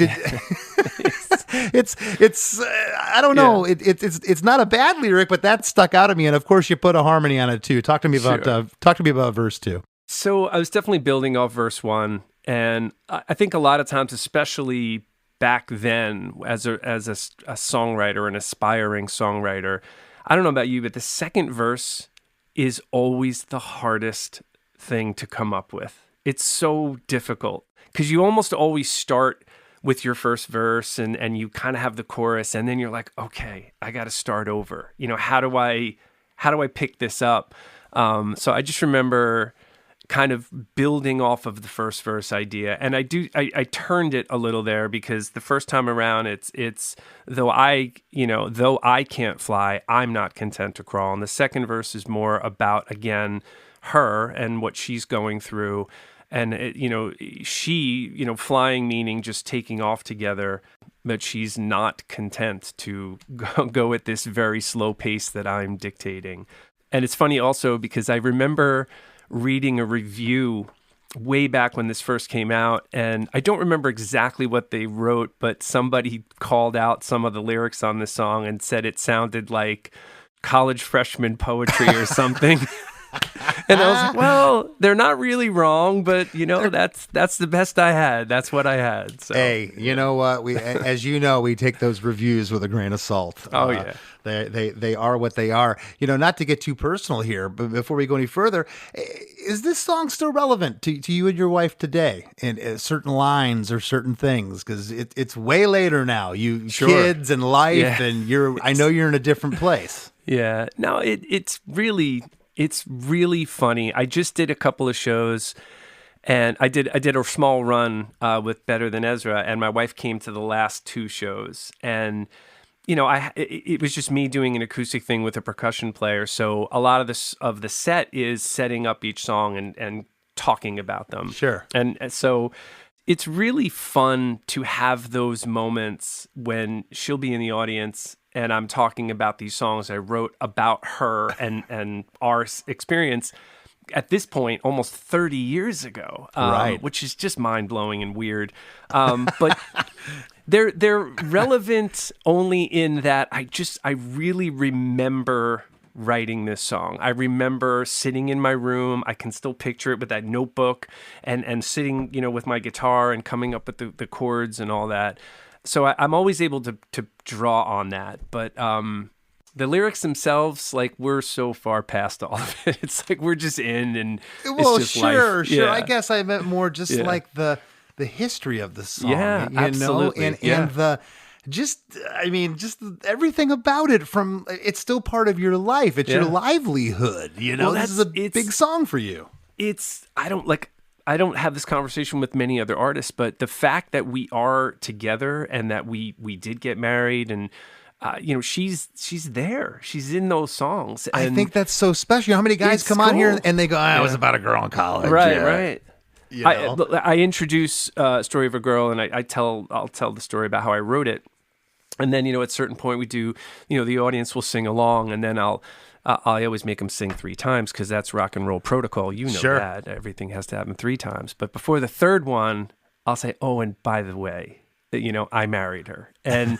it's I don't know. Yeah. It's not a bad lyric, but that stuck out at me. And of course, you put a harmony on it too. Talk to me about verse 2. So I was definitely building off verse 1, and I think a lot of times, especially back then, as a songwriter, an aspiring songwriter, I don't know about you, but the second verse is always the hardest thing to come up with. It's so difficult because you almost always start with your first verse and you kind of have the chorus, and then you're like, okay, I got to start over. You know, how do I pick this up? So I just remember kind of building off of the first verse idea, and I turned it a little there because the first time around it's though I can't fly, I'm not content to crawl. And the second verse is more about, again, her and what she's going through. And, flying meaning just taking off together, but she's not content to go at this very slow pace that I'm dictating. And it's funny also because I remember reading a review way back when this first came out, and I don't remember exactly what they wrote, but somebody called out some of the lyrics on this song and said it sounded like college freshman poetry or something. And I was like, well, they're not really wrong, but that's the best I had. That's what I had. So, hey, you know what? As you know, we take those reviews with a grain of salt. Oh yeah, they are what they are. Not to get too personal here, but before we go any further, is this song still relevant to you and your wife today? In certain lines or certain things, because it's way later now. You sure. Kids and life, and I know you're in a different place. Yeah, no, it's really funny. I just did a couple of shows, and I did a small run with Better Than Ezra, and my wife came to the last two shows, and it was just me doing an acoustic thing with a percussion player. So a lot of the set is setting up each song and talking about them. Sure. And so it's really fun to have those moments when she'll be in the audience and I'm talking about these songs I wrote about her and our experience at this point almost 30 years ago, right. Which is just mind-blowing and weird. But they're relevant only in that I really remember writing this song. I remember sitting in my room. I can still picture it with that notebook and sitting, with my guitar and coming up with the chords and all that. So I'm always able to draw on that. But the lyrics themselves, we're so far past all of it. It's like we're just in and it's just sure, life. Sure. Yeah. I guess I meant more just like the history of the song. Yeah, absolutely. And just everything about it. From it's still part of your life. It's your livelihood. Well, this is a big song for you. I don't have this conversation with many other artists, but the fact that we are together and that we did get married and she's there. She's in those songs. And I think that's so special. How many guys come on here and they go, "I was about a girl in college." Right. I introduce Story of a Girl, and I'll tell the story about how I wrote it. And then, at a certain point we do, the audience will sing along, and then I always make them sing 3 times because that's rock and roll protocol. Sure. That. Everything has to happen 3 times. But before the third one, I'll say, "Oh, and by the way, I married her." And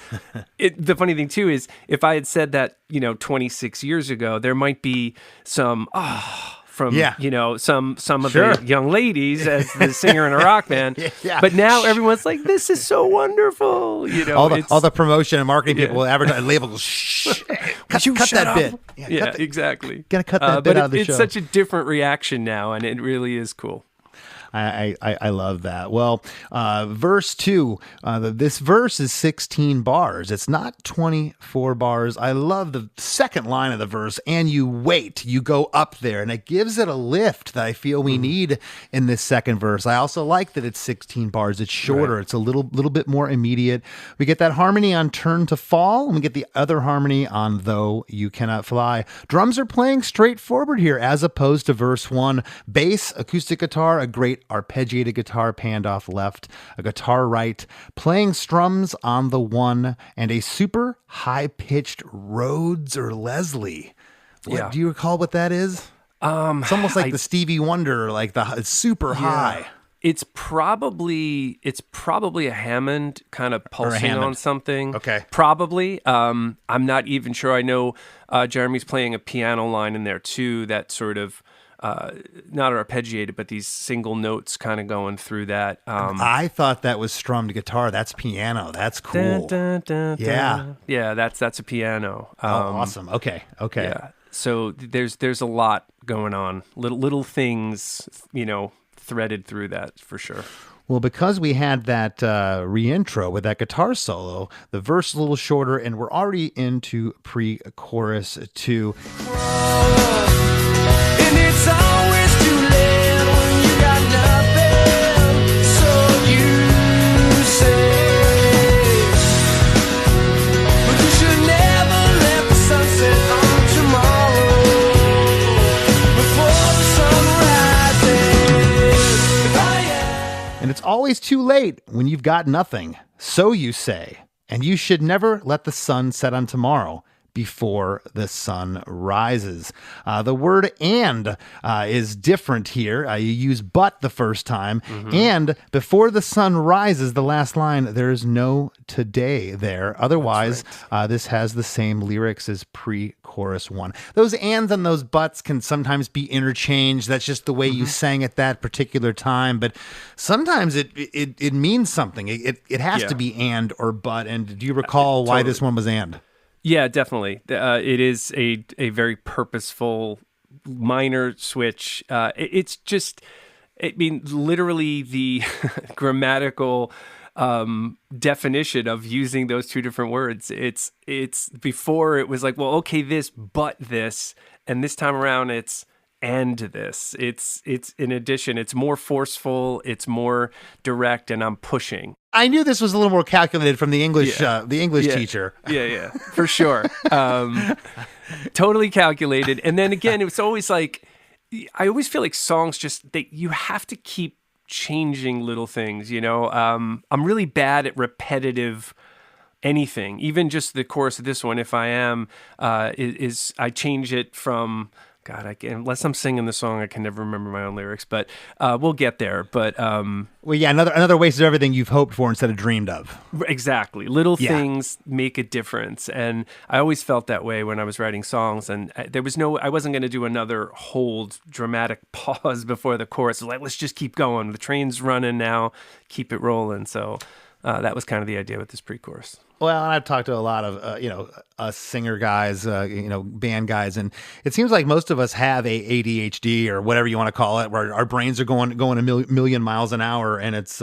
the funny thing too is if I had said that, 26 years ago, there might be some, from some of the young ladies as the singer in a rock band. But now everyone's like, "This is so wonderful." All the promotion and marketing people will advertise labels. Shh, cut that bit. Exactly. Gotta cut that bit out of the show. It's such a different reaction now, and it really is cool. I love that. Well, verse 2, this verse is 16 bars. It's not 24 bars. I love the second line of the verse, "and you wait, you go up there," and it gives it a lift that I feel we need in this second verse. I also like that it's 16 bars. It's shorter. Right. It's a little bit more immediate. We get that harmony on "Turn to Fall," and we get the other harmony on "Though You Cannot Fly." Drums are playing straightforward here as opposed to verse 1. Bass, acoustic guitar, a great arpeggiated guitar panned off left, a guitar right, playing strums on the 1, and a super high-pitched Rhodes or Leslie. Do you recall what that is? It's almost like the Stevie Wonder, like it's super high. It's probably a Hammond kind of pulsing on something. Okay. Probably. I'm not even sure. I know Jeremy's playing a piano line in there too that sort of not arpeggiated, but these single notes kind of going through that. I thought that was strummed guitar. That's piano. That's cool. Dun, dun, dun, dun. Yeah, that's a piano. Awesome. Okay. Yeah. So there's a lot going on. Little things, threaded through that for sure. Well, because we had that re-intro with that guitar solo, the verse is a little shorter, and we're already into pre-chorus 2. And it's always too late when you got nothing, so you say. But you should never let the sun set on tomorrow before the sun rises. And it's always too late when you've got nothing, so you say. And you should never let the sun set on tomorrow before the sun rises. The word "and" is different here. You use "but" the first time. And before the sun rises, the last line, there is no today there. Otherwise, this has the same lyrics as pre-chorus 1. Those "ands" and those "buts" can sometimes be interchanged. That's just the way you sang at that particular time. But sometimes it means something. It has to be "and" or "but." And do you recall why this one was "and"? Yeah, definitely. It is a very purposeful minor switch. It's just, literally the grammatical definition of using those two different words. It's before it was like, well, okay, this, but this, and this time around it's and this. It's in addition, it's more forceful, it's more direct, and I'm pushing. I knew this was a little more calculated from the English teacher. Yeah, for sure. Totally calculated. And then again, it was always like, I always feel like songs you have to keep changing little things, I'm really bad at repetitive anything. Even just the chorus of this one, "If I Am," is I change it from... God, unless I'm singing the song, I can never remember my own lyrics, but we'll get there. But another waste of everything you've hoped for instead of dreamed of. Exactly. Little things make a difference. And I always felt that way when I was writing songs. And I wasn't going to do another hold dramatic pause before the chorus. It was like, let's just keep going. The train's running now. Keep it rolling. So that was kind of the idea with this pre-chorus. Well, and I've talked to a lot of, us singer guys, band guys, and it seems like most of us have a ADHD or whatever you want to call it, where our brains are going a million miles an hour. And it's,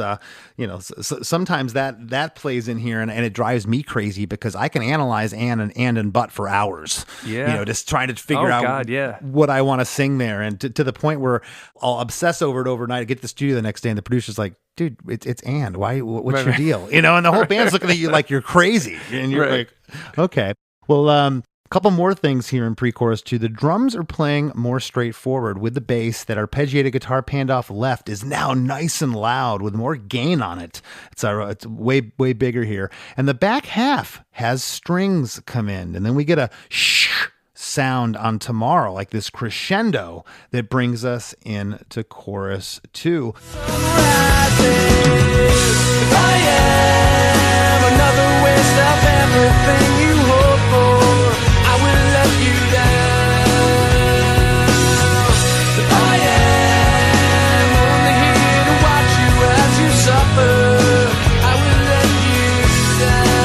sometimes that plays in here and it drives me crazy because I can analyze and but for hours, just trying to figure out what I want to sing there. And to the point where I'll obsess over it overnight. I get to the studio the next day and the producer's like, dude, it's and why? What's your deal? And the whole band's looking at you like you're crazy, and you're like, okay. Well, a couple more things here in pre-chorus too. The drums are playing more straightforward with the bass. That arpeggiated guitar panned off left is now nice and loud with more gain on it. It's way bigger here, and the back half has strings come in, and then we get a shh sound on Tomorrow, like this crescendo that brings us into chorus 2. I am another waste of everything you hope for. I will let you down. I am only here to watch you as you suffer. I will let you down.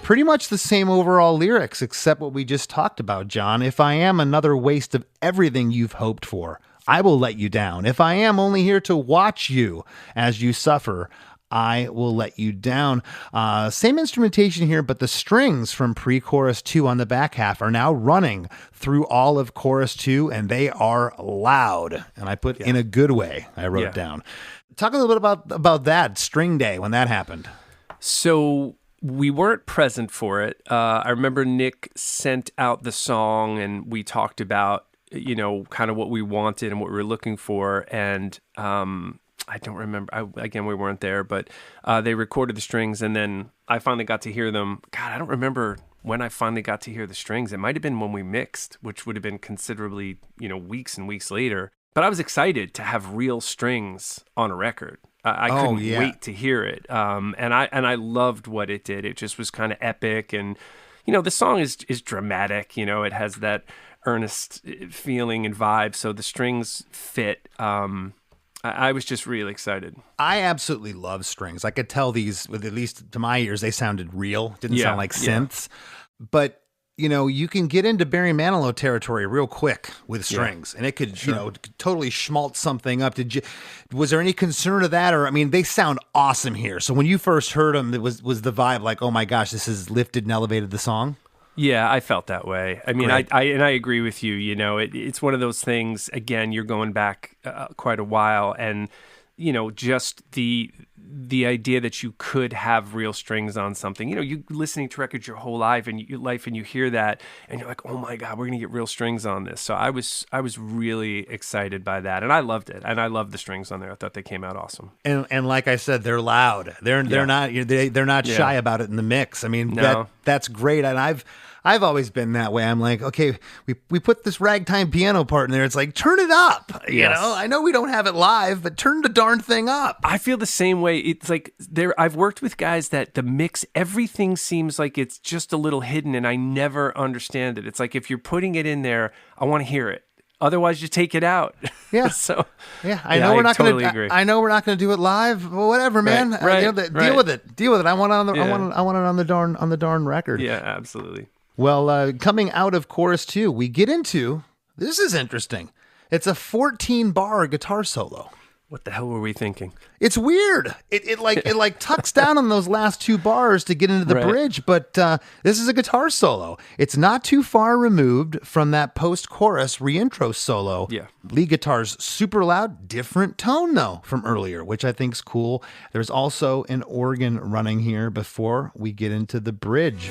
Pretty much the same overall lyrics, except what we just talked about, John. If I am another waste of everything you've hoped for, I will let you down. If I am only here to watch you as you suffer, I will let you down. Same instrumentation here, but the strings from pre-chorus 2 on the back half are now running through all of chorus 2, and they are loud. And I put in a good way. I wrote it down. Talk a little bit about that string day when that happened. So we weren't present for it. I remember Nick sent out the song, and we talked about kind of what we wanted and what we were looking for. And I don't remember. Again, we weren't there, but they recorded the strings, and then I finally got to hear them. God, I don't remember when I finally got to hear the strings. It might have been when we mixed, which would have been considerably, weeks and weeks later. But I was excited to have real strings on a record. I couldn't wait to hear it. And I loved what it did. It just was kind of epic, and the song is dramatic. It has that earnest feeling and vibe, so the strings fit. I was just really excited. I absolutely love strings. I could tell these, with at least to my ears, they sounded real. Didn't sound like synths. But you can get into Barry Manilow territory real quick with strings, and it could totally schmaltz something up. Was there any concern of that? Or they sound awesome here. So when you first heard them, was the vibe like, oh my gosh, this has lifted and elevated the song? Yeah, I felt that way. I mean, I agree with you. It's one of those things. Again, you're going back quite a while, and just the idea that you could have real strings on something. You listening to records your whole life, and you hear that, and you're like, oh my God, we're gonna get real strings on this. So I was really excited by that, and I loved it, and I loved the strings on there. I thought they came out awesome. And like I said, they're loud. They're not shy about it in the mix. That's great, and I've always been that way. I'm like, okay, we put this ragtime piano part in there. It's like, turn it up. I know we don't have it live, but turn the darn thing up. I feel the same way. It's like I've worked with guys that the mix, everything seems like it's just a little hidden, and I never understand it. It's like, if you're putting it in there, I want to hear it. Otherwise, you take it out. Yeah. I know we're not totally going agree. I know we're not going to do it live, but whatever, man. Deal with it. I want it on the darn record. Yeah, absolutely. Well, coming out of chorus 2, we get into, this is interesting. It's a 14-bar guitar solo. What the hell were we thinking? It's weird. It tucks down on those last 2 bars to get into the bridge, but this is a guitar solo. It's not too far removed from that post-chorus reintro solo. Yeah. Lead guitar's super loud, different tone though from earlier, which I think's cool. There's also an organ running here before we get into the bridge.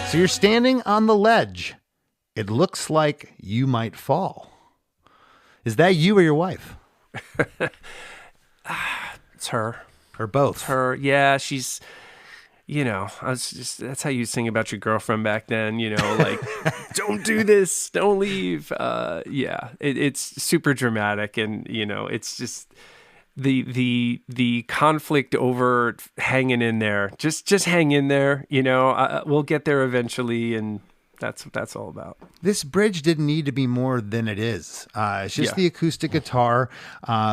So you're standing on the ledge. It looks like you might fall. Is that you or your wife? It's her. Or both? It's her. Yeah, she's, that's how you sing about your girlfriend back then, like, don't do this, don't leave. It's super dramatic, and, it's just the conflict over hanging in there. Just hang in there, we'll get there eventually, and that's what that's all about. This bridge didn't need to be more than it is. It's just the acoustic guitar.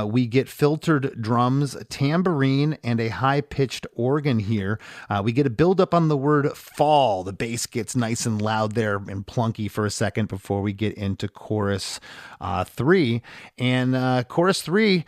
We get filtered drums, tambourine, and a high-pitched organ here. We get a build-up on the word fall. The bass gets nice and loud there and plunky for a second before we get into chorus 3. And chorus 3...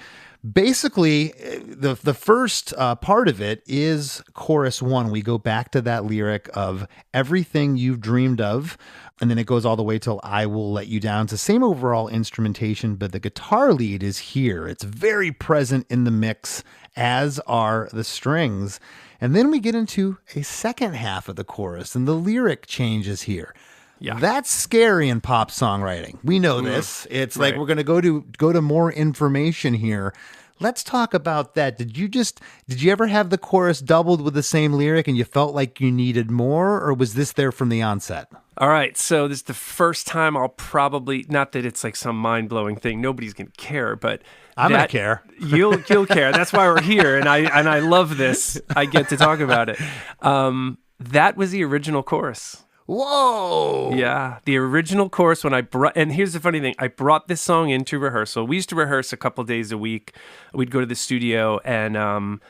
basically, the first part of it is chorus 1. We go back to that lyric of everything you've dreamed of, and then it goes all the way till I will let you down. It's the same overall instrumentation, but the guitar lead is here. It's very present in the mix, as are the strings. And then we get into a second half of the chorus, and the lyric changes here. Yeah. That's scary in pop songwriting. We know this. It's like we're going to go to more information here. Let's talk about that. Did you ever have the chorus doubled with the same lyric and you felt like you needed more, or was this there from the onset? All right, so this is the first time I'll probably, not that it's like some mind-blowing thing, nobody's going to care, but I'm going to care. You'll care. That's why we're here, and I love this. I get to talk about it. That was the original chorus. Whoa! Yeah, the original chorus when and here's the funny thing, I brought this song into rehearsal. We used to rehearse a couple days a week. We'd go to the studio, and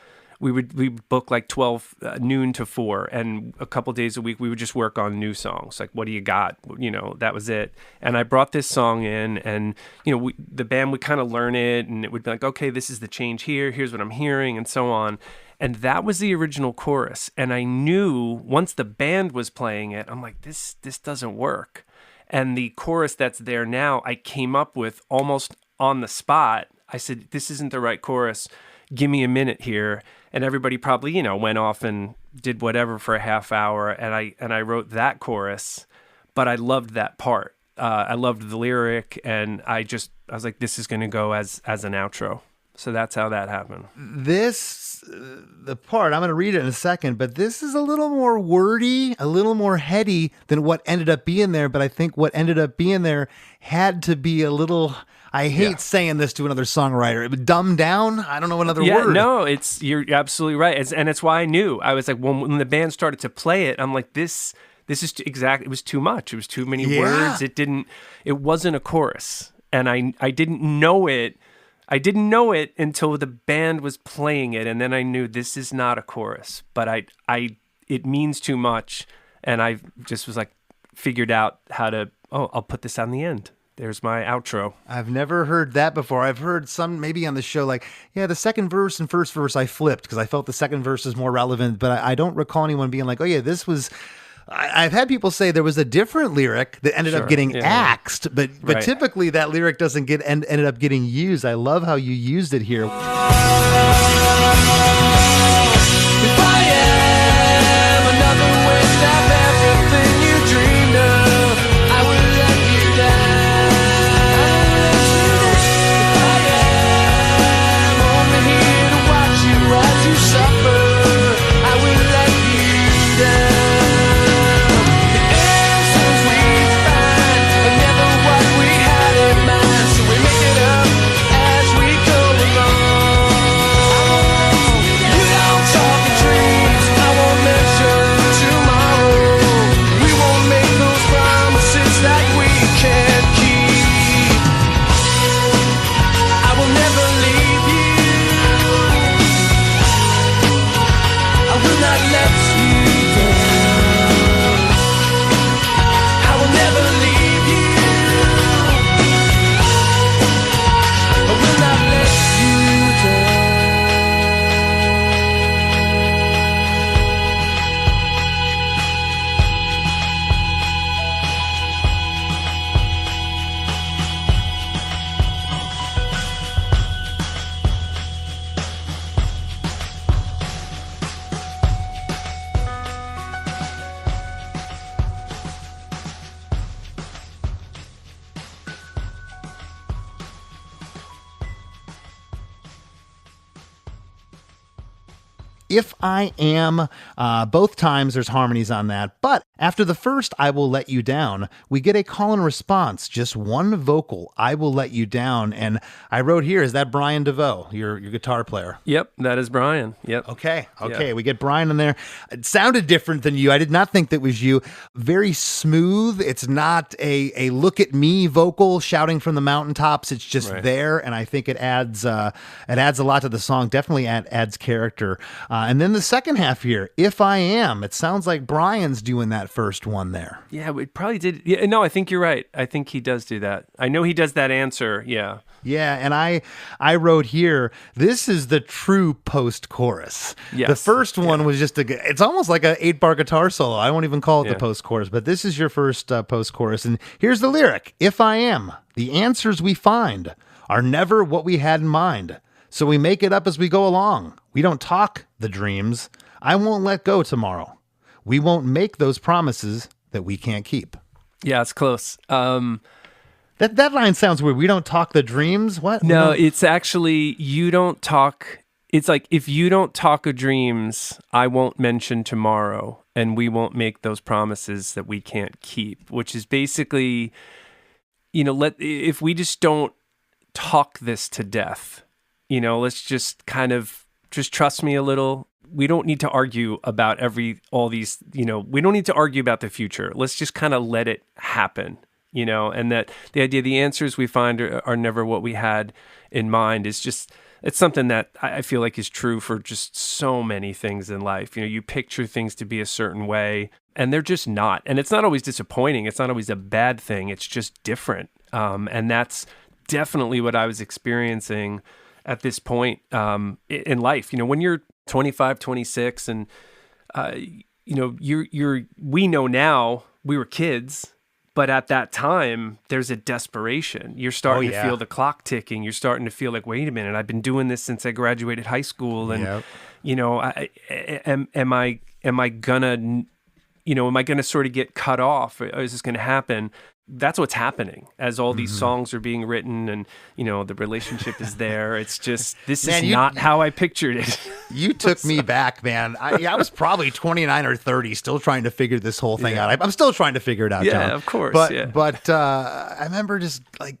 we'd book like 12 noon to 4, and a couple days a week we would just work on new songs. Like, what do you got? That was it. And I brought this song in, and the band would kind of learn it, and it would be like, okay, this is the change here. Here's what I'm hearing, and so on. And that was the original chorus. And I knew once the band was playing it, I'm like, this doesn't work. And the chorus that's there now, I came up with almost on the spot. I said, this isn't the right chorus. Give me a minute here. And everybody probably, went off and did whatever for a half hour. And I wrote that chorus, but I loved that part. I loved the lyric, and I was like, this is going to go as an outro. So that's how that happened. The part, I'm going to read it in a second, but this is a little more wordy, a little more heady than what ended up being there. But I think what ended up being there had to be a little, I hate saying this to another songwriter, but dumbed down. I don't know another word. No, you're absolutely right. And it's why I knew. I was like, when the band started to play it, I'm like, this is it was too much. It was too many words. It wasn't a chorus. And I didn't know it. I didn't know it until the band was playing it, and then I knew this is not a chorus, but it means too much, and I just was like, figured out how to, I'll put this on the end. There's my outro. I've never heard that before. I've heard some maybe on the show like, the second verse and first verse I flipped because I felt the second verse is more relevant, but I don't recall anyone being like, this was... I've had people say there was a different lyric that ended up getting axed, but typically that lyric doesn't ended up getting used. I love how you used it here. If I am another waste of everything you dreamed of, I will let you down. If I am only here to watch you as you suffer, I will let you down. If I Am. Both times there's harmonies on that. But after the first I Will Let You Down, we get a call and response, just one vocal, I Will Let You Down. And I wrote here, is that Brian DeVoe, your guitar player? Yep, that is Brian. Yep. Okay. Yeah. We get Brian in there. It sounded different than you. I did not think that was you. Very smooth. It's not a look at me vocal shouting from the mountaintops. It's just there, and I think it adds a lot to the song. Definitely adds character. And then the second half here, If I Am, it sounds like Brian's doing that first one there. Yeah, we probably did. Yeah, no, I think you're right. I think he does do that. I know he does that answer. Yeah. Yeah, and I wrote here, this is the true post-chorus. Yes. The first one was just it's almost like an 8-bar guitar solo. I won't even call it the post-chorus, but this is your first post-chorus. And here's the lyric, If I Am, the answers we find are never what we had in mind. So we make it up as we go along. We don't talk the dreams. I won't let go tomorrow. We won't make those promises that we can't keep. Yeah, it's close. That line sounds weird. We don't talk the dreams? What? No, it's actually, you don't talk. It's like, if you don't talk of dreams, I won't mention tomorrow, and we won't make those promises that we can't keep, which is basically, if we just don't talk this to death, let's just kind of just trust me a little. We don't need to argue about all these, we don't need to argue about the future. Let's just kind of let it happen, and that the idea, the answers we find are never what we had in mind is just, it's something that I feel like is true for just so many things in life. You picture things to be a certain way and they're just not. And it's not always disappointing. It's not always a bad thing. It's just different. And that's definitely what I was experiencing at this point in life. When you're 25, 26 and, we know now we were kids, but at that time there's a desperation. You're starting to feel the clock ticking. You're starting to feel like, wait a minute, I've been doing this since I graduated high school. And, am I gonna sort of get cut off? Is this going to happen? That's what's happening as all these songs are being written and, the relationship is there. It's just, this is not how I pictured it. You took me back, man. I was probably 29 or 30 still trying to figure this whole thing out. I'm still trying to figure it out, John. Yeah, of course. But I remember just like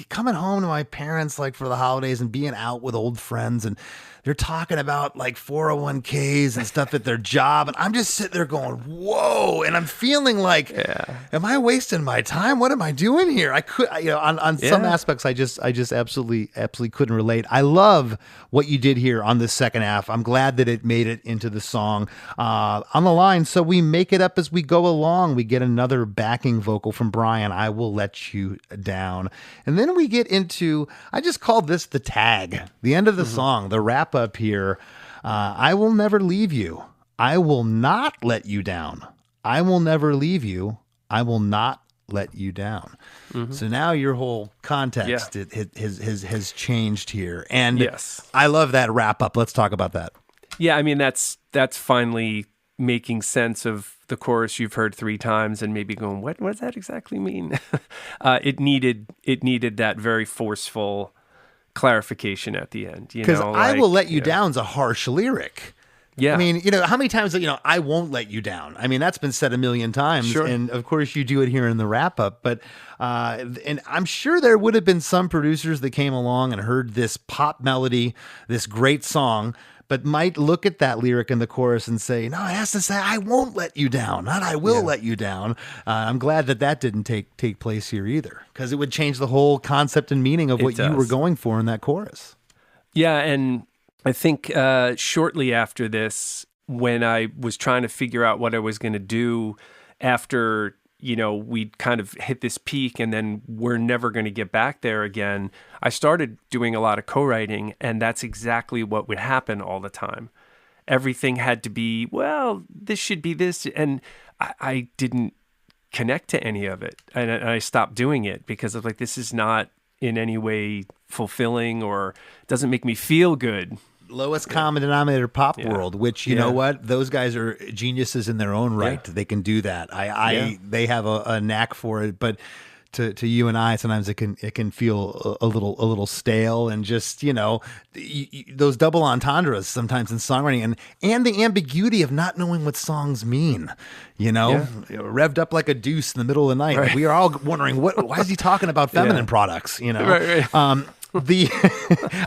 coming home to my parents like for the holidays and being out with old friends, and they're talking about like 401ks and stuff at their job. And I'm just sitting there going, whoa. And I'm feeling like, am I wasting my time? What am I doing here? I could, on some aspects, I just absolutely couldn't relate. I love what you did here on this second half. I'm glad that it made it into the song. On the line, so we make it up as we go along. We get another backing vocal from Brian, I Will Let You Down. And then we get into, I just called this the tag, the end of the song, the wrap up here. I will never leave you. I will not let you down. I will never leave you. I will not let you down. So now your whole context has changed here. And I love that wrap up. Let's talk about that. Yeah, I mean, that's finally making sense of the chorus you've heard 3 times and maybe going, what does that exactly mean? It needed that very forceful clarification at the end. Because I will let you down's a harsh lyric. Yeah. I mean, how many times, I won't let you down. I mean, that's been said a million times. Sure. And of course you do it here in the wrap up, but, and I'm sure there would have been some producers that came along and heard this pop melody, this great song, but might look at that lyric in the chorus and say, no, it has to say, I won't let you down, not I will let you down. I'm glad that didn't take place here either, because it would change the whole concept and meaning of what you were going for in that chorus. Yeah, and I think shortly after this, when I was trying to figure out what I was going to do after, we'd kind of hit this peak and then we're never going to get back there again, I started doing a lot of co-writing, and that's exactly what would happen all the time. Everything had to be, well, this should be this, and I didn't connect to any of it, and I stopped doing it because of like, this is not in any way fulfilling or doesn't make me feel good. Lowest common denominator pop world, which you know what, those guys are geniuses in their own right. They can do that. They have a knack for it. But to you and I, sometimes it can feel a little stale, and just, those double entendres sometimes in songwriting, and the ambiguity of not knowing what songs mean, revved up like a deuce in the middle of the night. Right. We are all wondering why is he talking about feminine products, Right.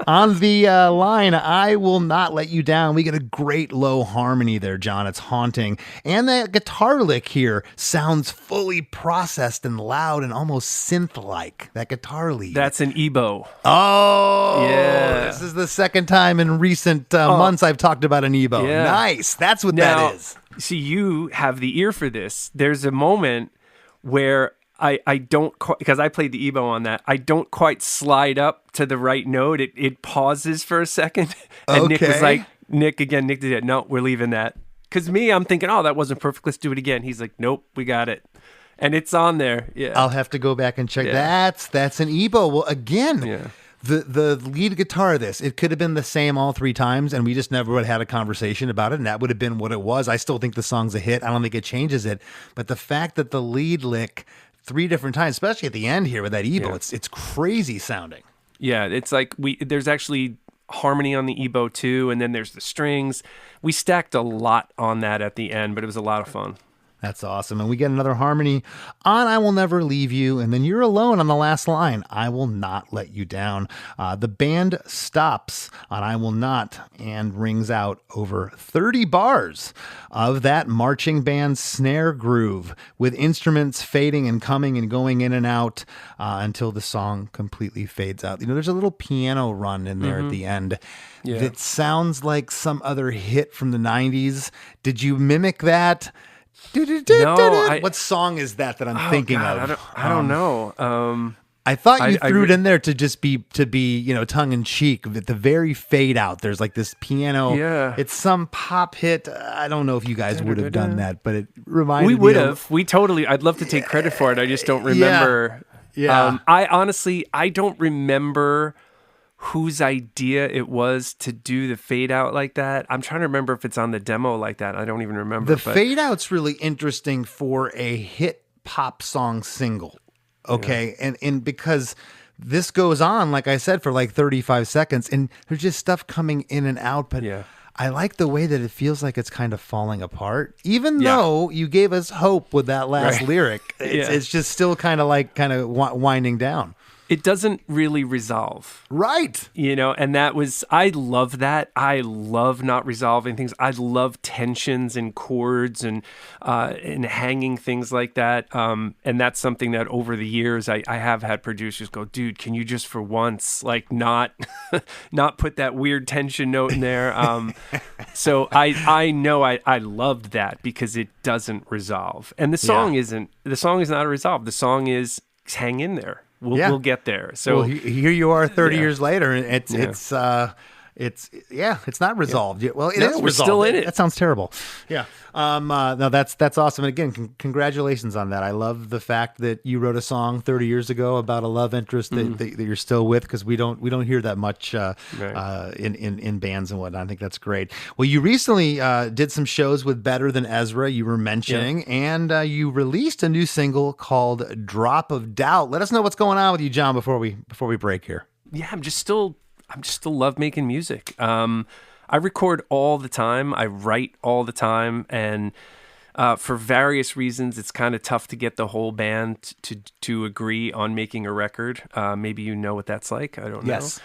On the line, I will not let you down. We get a great low harmony there, John. It's haunting. And that guitar lick here sounds fully processed and loud and almost synth-like. That guitar lead. That's an EBO. Oh, yeah. This is the second time in recent months I've talked about an EBO. Yeah. Nice. That's what Now, that is. See, you have the ear for this. There's a moment where I don't quite, because I played the EBO on that, I don't quite slide up to the right note. It pauses for a second. And Nick was like, Nick did it. No, we're leaving that. Because I'm thinking, oh, that wasn't perfect. Let's do it again. He's like, nope, we got it. And it's on there. Yeah. I'll have to go back and check. Yeah. That's an EBO. Well, again, Yeah. the lead guitar of this, it could have been the same all three times, and we just never would have had a conversation about it, and that would have been what it was. I still think the song's a hit. I don't think it changes it. But the fact that the lead lick 3 different times, especially at the end here with that EBO, it's crazy sounding. Yeah, it's like there's actually harmony on the EBO too, and then there's the strings. We stacked a lot on that at the end, but it was a lot of fun. That's awesome. And we get another harmony on I Will Never Leave You. And then you're alone on the last line, I Will Not Let You Down. The band stops on I Will Not and rings out over 30 bars of that marching band snare groove with instruments fading and coming and going in and out until the song completely fades out. There's a little piano run in there at the end that sounds like some other hit from the 90s. Did you mimic that? No, what song is that I'm thinking of? I don't know. I thought you threw it in there to just be tongue in cheek. At the very fade out, there's like this piano. Yeah, it's some pop hit. I don't know if you guys would have done that, but it reminded me. We would have. We totally. I'd love to take credit for it. I just don't remember. Yeah. I honestly don't remember whose idea it was to do the fade out like that. I'm trying to remember if it's on the demo like that. I don't even remember. The fade out's really interesting for a hit pop song single. Okay. Yeah. And because this goes on, like I said, for like 35 seconds, and there's just stuff coming in and out. But I like the way that it feels like it's kind of falling apart, even though you gave us hope with that last lyric. It's just still kind of winding down. It doesn't really resolve. Right. And I love that. I love not resolving things. I love tensions and chords and hanging things like that. And that's something that over the years I have had producers go, dude, can you just for once, not put that weird tension note in there? So I know I loved that because it doesn't resolve. And the song is not a resolve. The song is hang in there. We'll get there. So here you are 30 years later, and it's not resolved yet. Well, it is resolved. We're still in it. That sounds terrible. Yeah. No, that's awesome. And again, congratulations on that. I love the fact that you wrote a song 30 years ago about a love interest that you're still with, because we don't hear that much in bands and whatnot. I think that's great. Well, you recently did some shows with Better Than Ezra, you were mentioning, and you released a new single called Drop of Doubt. Let us know what's going on with you, John, before we break here. Yeah, I'm just still love making music. I record all the time. I write all the time. And for various reasons, it's kind of tough to get the whole band to agree on making a record. Maybe you know what that's like. I don't know. Yes.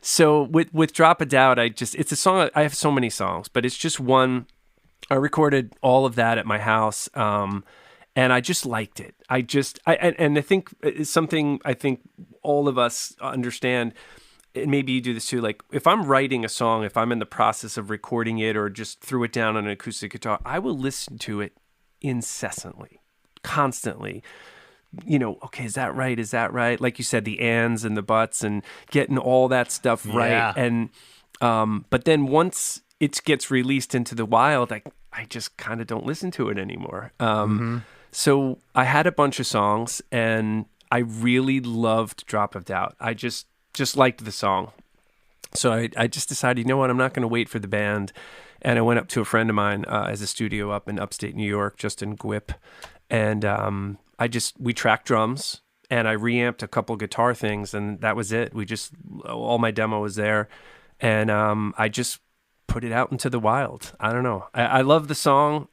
So with Drop of Doubt, it's a song. I have so many songs, but it's just one. I recorded all of that at my house. And I just liked it. I think it's something I think all of us understand, and maybe you do this too, like if I'm writing a song, if I'm in the process of recording it or just threw it down on an acoustic guitar, I will listen to it incessantly, constantly. Okay, is that right? Is that right? Like you said, the ands and the buts and getting all that stuff right. And but then once it gets released into the wild, I just kind of don't listen to it anymore. So I had a bunch of songs, and I really loved Drop of Doubt. I just liked the song. So I just decided, you know what, I'm not going to wait for the band. And I went up to a friend of mine as a studio up in upstate New York, Justin Gwip. And we tracked drums and I reamped a couple guitar things, and that was it. All my demo was there, and I just put it out into the wild. I don't know. I love the song.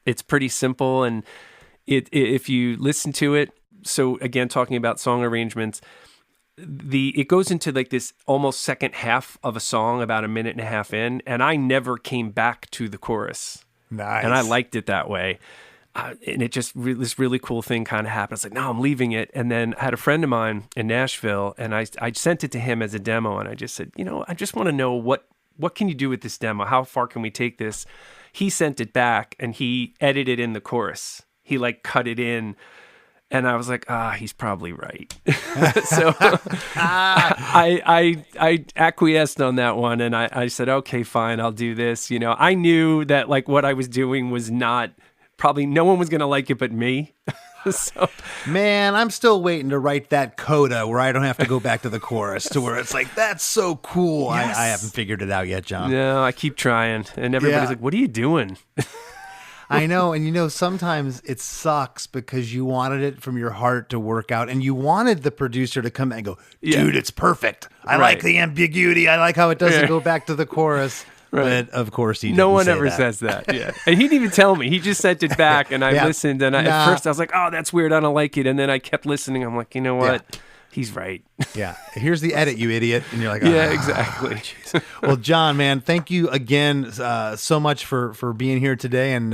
It's pretty simple, and if you listen to it, so again, talking about song arrangements, it goes into like this almost second half of a song about a minute and a half in, and I never came back to the chorus. Nice. And I liked it that way. And it just, this really cool thing kind of happened. It's like, no, I'm leaving it. And then I had a friend of mine in Nashville, and I sent it to him as a demo, and I just said, I just want to know what can you do with this demo? How far can we take this? He sent it back, and he edited in the chorus. He like cut it in. And I was like, he's probably right. So I acquiesced on that one, and I said, okay, fine, I'll do this. I knew that like what I was doing was probably no one was going to like it but me. So, man, I'm still waiting to write that coda where I don't have to go back to the chorus, to where it's like, that's so cool. Yes. I haven't figured it out yet, John. No, I keep trying. And everybody's like, what are you doing? I know, and sometimes it sucks because you wanted it from your heart to work out, and you wanted the producer to come and go, dude, it's perfect. I like the ambiguity. I like how it doesn't go back to the chorus. Right. But of course he didn't. No one ever says that. Yeah. And he didn't even tell me. He just sent it back, and I listened, and at first I was like, oh, that's weird. I don't like it. And then I kept listening. I'm like, you know what? Yeah. He's right. Yeah. Here's the edit, you idiot. And you're like, yeah, exactly. Well, John, man, thank you again so much for being here today. And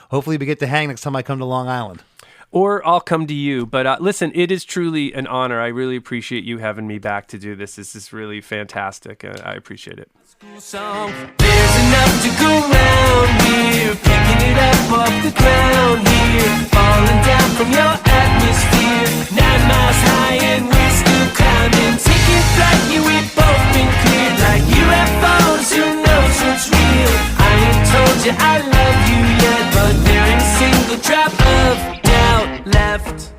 hopefully we get to hang next time I come to Long Island. Or I'll come to you. But listen, it is truly an honor. I really appreciate you having me back to do this. This is really fantastic. I appreciate it. Song. There's enough to go round here, picking it up off the ground here, falling down from your atmosphere, 9 miles high and we're still climbing, taking flight, yeah, we've both been cleared like UFOs, who knows what's real? I ain't told you I love you yet, but there ain't a single drop of doubt left.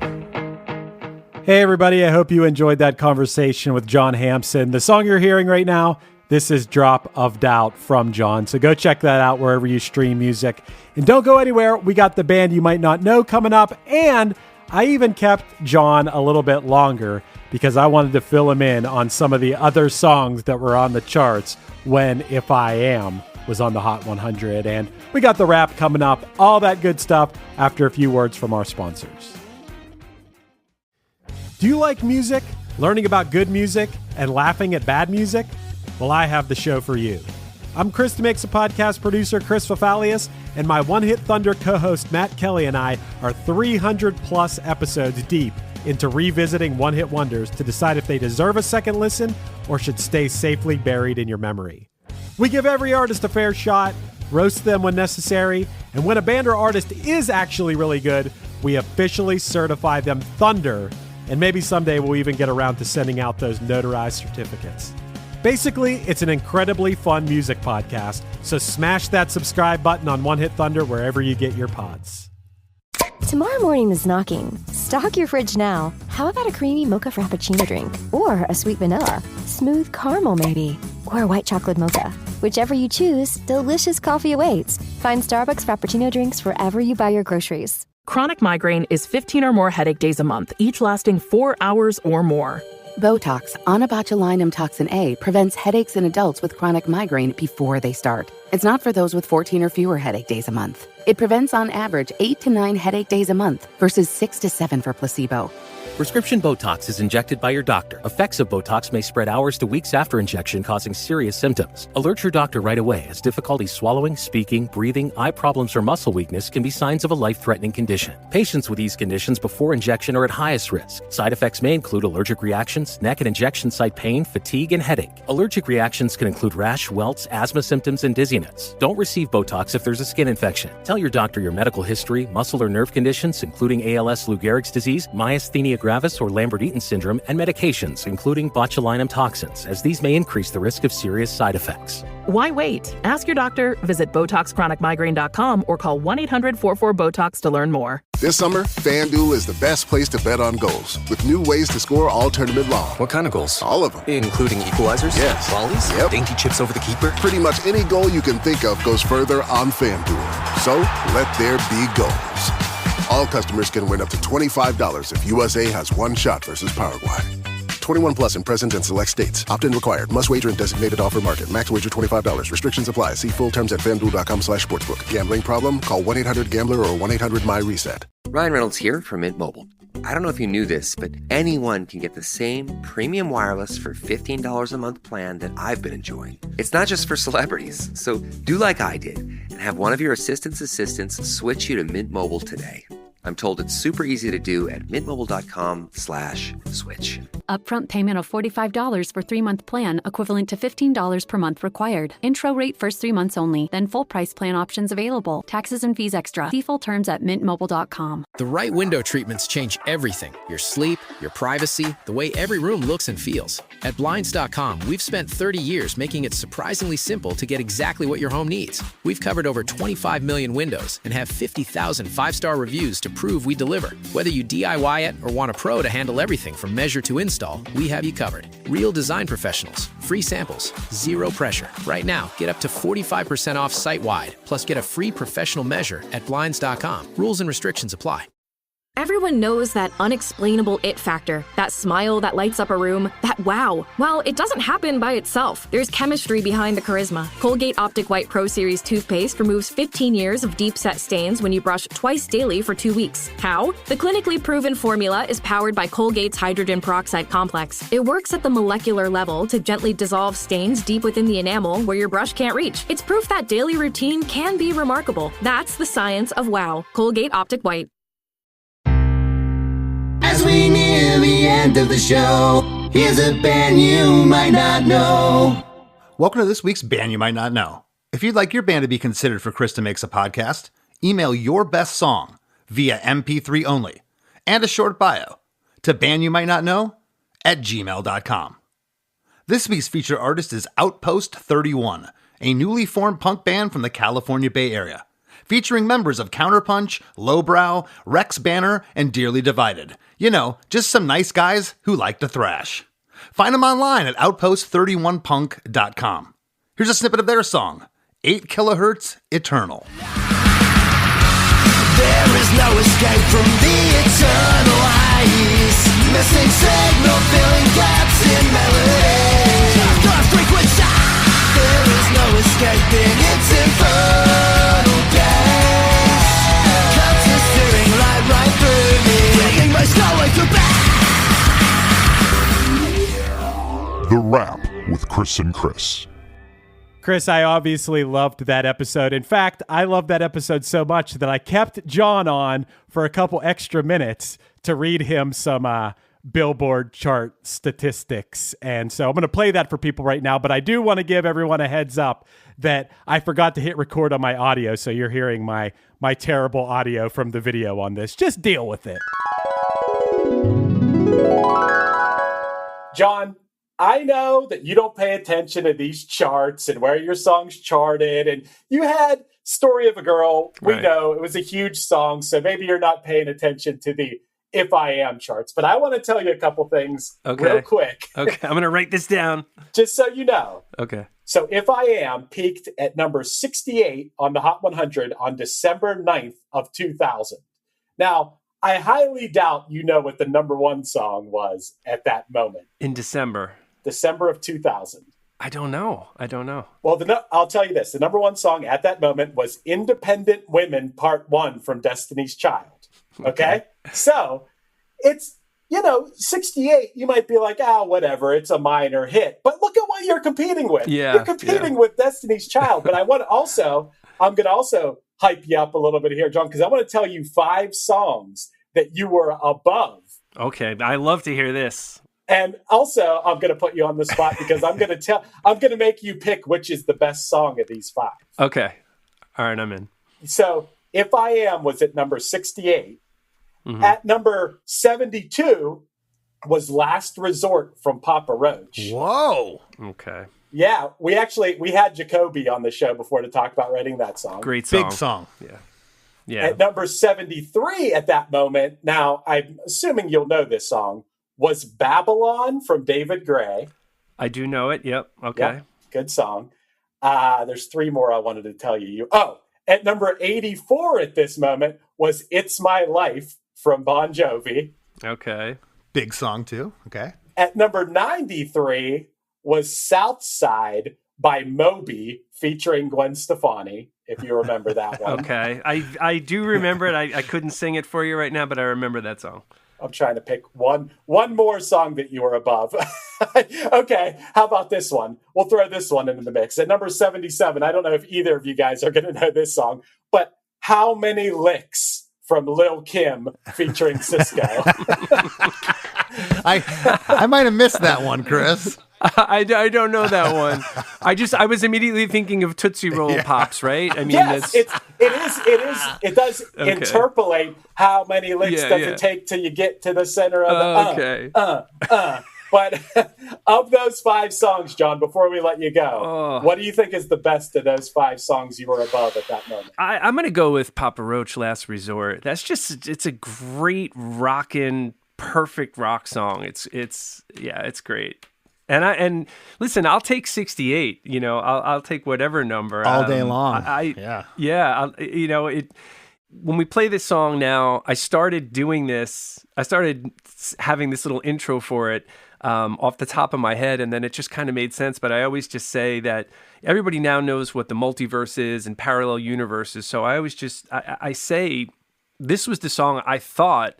Hey everybody, I hope you enjoyed that conversation with John Hampson. The song you're hearing right now, this is Drop of Doubt from John. So go check that out wherever you stream music. And don't go anywhere. We got the band you might not know coming up. And I even kept John a little bit longer because I wanted to fill him in on some of the other songs that were on the charts when If I Am was on the Hot 100. And we got the rap coming up, all that good stuff after a few words from our sponsors. Do you like music, learning about good music, and laughing at bad music? Well, I have the show for you. I'm Chris DeMakes, a podcast producer, Chris Fafalius, and my One Hit Thunder co-host Matt Kelly and I are 300-plus episodes deep into revisiting one-hit wonders to decide if they deserve a second listen or should stay safely buried in your memory. We give every artist a fair shot, roast them when necessary, and when a band or artist is actually really good, we officially certify them Thunder, and maybe someday we'll even get around to sending out those notarized certificates. Basically, it's an incredibly fun music podcast, so smash that subscribe button on One Hit Thunder wherever you get your pods. Tomorrow morning is knocking. Stock your fridge now. How about a creamy mocha frappuccino drink? Or a sweet vanilla? Smooth caramel maybe? Or a white chocolate mocha? Whichever you choose, delicious coffee awaits. Find Starbucks Frappuccino drinks wherever you buy your groceries. Chronic migraine is 15 or more headache days a month, each lasting 4 hours or more. Botox, onabotulinum toxin A, prevents headaches in adults with chronic migraine before they start. It's not for those with 14 or fewer headache days a month. It prevents on average 8 to 9 headache days a month versus 6 to 7 for placebo. Prescription Botox is injected by your doctor. Effects of Botox may spread hours to weeks after injection, causing serious symptoms. Alert your doctor right away, as difficulty swallowing, speaking, breathing, eye problems, or muscle weakness can be signs of a life-threatening condition. Patients with these conditions before injection are at highest risk. Side effects may include allergic reactions, neck and injection site pain, fatigue, and headache. Allergic reactions can include rash, welts, asthma symptoms, and dizziness. Don't receive Botox if there's a skin infection. Tell your doctor your medical history, muscle or nerve conditions, including ALS, Lou Gehrig's disease, myasthenia gravis, or Lambert-Eaton syndrome, and medications, including botulinum toxins, as these may increase the risk of serious side effects. Why wait? Ask your doctor, visit BotoxChronicMigraine.com, or call 1-800-44-BOTOX to learn more. This summer, FanDuel is the best place to bet on goals, with new ways to score all tournament long. What kind of goals? All of them. Including equalizers? Yes. Volleys? Yep. Dainty chips over the keeper? Pretty much any goal you can think of goes further on FanDuel. So, let there be goals. All customers can win up to $25 if USA has one shot versus Paraguay. 21 plus in present and select states. Opt-in required. Must wager in designated offer market. Max wager $25. Restrictions apply. See full terms at FanDuel.com/sportsbook. Gambling problem? Call 1-800-GAMBLER or 1-800-MY-RESET. Ryan Reynolds here from Mint Mobile. I don't know if you knew this, but anyone can get the same premium wireless for $15 a month plan that I've been enjoying. It's not just for celebrities. So do like I did and have one of your assistants switch you to Mint Mobile today. I'm told it's super easy to do at mintmobile.com/switch. Upfront payment of $45 for 3-month plan, equivalent to $15 per month required. Intro rate first 3 months only, then full price plan options available. Taxes and fees extra. See full terms at mintmobile.com. The right window treatments change everything. Your sleep, your privacy, the way every room looks and feels. At Blinds.com, we've spent 30 years making it surprisingly simple to get exactly what your home needs. We've covered over 25 million windows and have 50,000 5-star reviews to prove we deliver. Whether you DIY it or want a pro to handle everything from measure to install, we have you covered. Real design professionals, free samples, zero pressure. Right now, get up to 45% off site-wide, plus get a free professional measure at Blinds.com. Rules and restrictions apply. Everyone knows that unexplainable it factor, that smile that lights up a room, that wow. Well, it doesn't happen by itself. There's chemistry behind the charisma. Colgate Optic White Pro Series toothpaste removes 15 years of deep-set stains when you brush twice daily for 2 weeks. How? The clinically proven formula is powered by Colgate's hydrogen peroxide complex. It works at the molecular level to gently dissolve stains deep within the enamel where your brush can't reach. It's proof that daily routine can be remarkable. That's the science of wow. Colgate Optic White. As we near the end of the show, here's a band you might not know. Welcome to this week's Band You Might Not Know. If you'd like your band to be considered for Krista Makes a Podcast, email your best song via MP3 only and a short bio to bandyoumightnotknow@gmail.com. This week's featured artist is Outpost 31, a newly formed punk band from the California Bay Area, featuring members of Counterpunch, Lowbrow, Rex Banner, and Dearly Divided. You know, just some nice guys who like to thrash. Find them online at outpost31punk.com. Here's a snippet of their song, 8 Kilohertz Eternal. There is no escape from the eternal ice. Missing signal, filling gaps in melody. Dark frequency. There is no escaping its infernal gaze. Cuts a steering light right through me, bringing my skull like the back. The Wrap with Chris and Chris. Chris, I obviously loved that episode. In fact, I loved that episode so much that I kept John on for a couple extra minutes to read him some Billboard chart statistics. And so I'm going to play that for people right now, but I do want to give everyone a heads up that I forgot to hit record on my audio, so you're hearing my terrible audio from the video on this. Just deal with it. John, I know that you don't pay attention to these charts and where your song's charted, and you had Story of a Girl. We know it was a huge song, so maybe you're not paying attention to the If I Am charts. But I want to tell you a couple things real quick. Okay, I'm going to write this down. Just so you know. Okay. So If I Am peaked at number 68 on the Hot 100 on December 9th of 2000. Now, I highly doubt you know what the number one song was at that moment. In December of 2000. I don't know. Well, I'll tell you this. The number one song at that moment was Independent Women Part 1 from Destiny's Child. Okay? So it's, 68, you might be like, whatever, it's a minor hit. But look at what you're competing with. Yeah, you're competing with Destiny's Child. But I'm going to also hype you up a little bit here, John, because I want to tell you 5 songs that you were above. Okay, I love to hear this. And also, I'm going to put you on the spot because I'm going to make you pick which is the best song of these 5. Okay. All right, I'm in. So, If I Am was at number 68. Mm-hmm. At number 72 was Last Resort from Papa Roach. Whoa. Okay. Yeah, we had Jacoby on the show before to talk about writing that song. Great song. Big song. Yeah. At number 73 at that moment, now I'm assuming you'll know this song, was Babylon from David Gray. I do know it. Yep. Okay. Yep. Good song. There's 3 more I wanted to tell you. At number 84 at this moment was It's My Life from Bon Jovi. Okay. Big song, too. Okay. At number 93 was Southside by Moby featuring Gwen Stefani, if you remember that one. Okay. I do remember it. I couldn't sing it for you right now, but I remember that song. I'm trying to pick one more song that you were above. Okay, how about this one? We'll throw this one into the mix. At number 77, I don't know if either of you guys are going to know this song, but How Many Licks from Lil' Kim featuring Cisco. I might have missed that one, Chris. I don't know that one. I was immediately thinking of Tootsie Roll Pops, right? I mean, yes, it does interpolate how many licks does it take till you get to the center of the But of those 5 songs, John, before we let you go, what do you think is the best of those 5 songs you were above at that moment? I'm going to go with Papa Roach, Last Resort. It's a great rockin', perfect rock song. It's great. And listen, I'll take 68. You know, I'll take whatever number all day long. When we play this song now, I started doing this. I started having this little intro for it off the top of my head, and then it just kind of made sense. But I always just say that everybody now knows what the multiverse is and parallel universes. So I always just I say this was the song I thought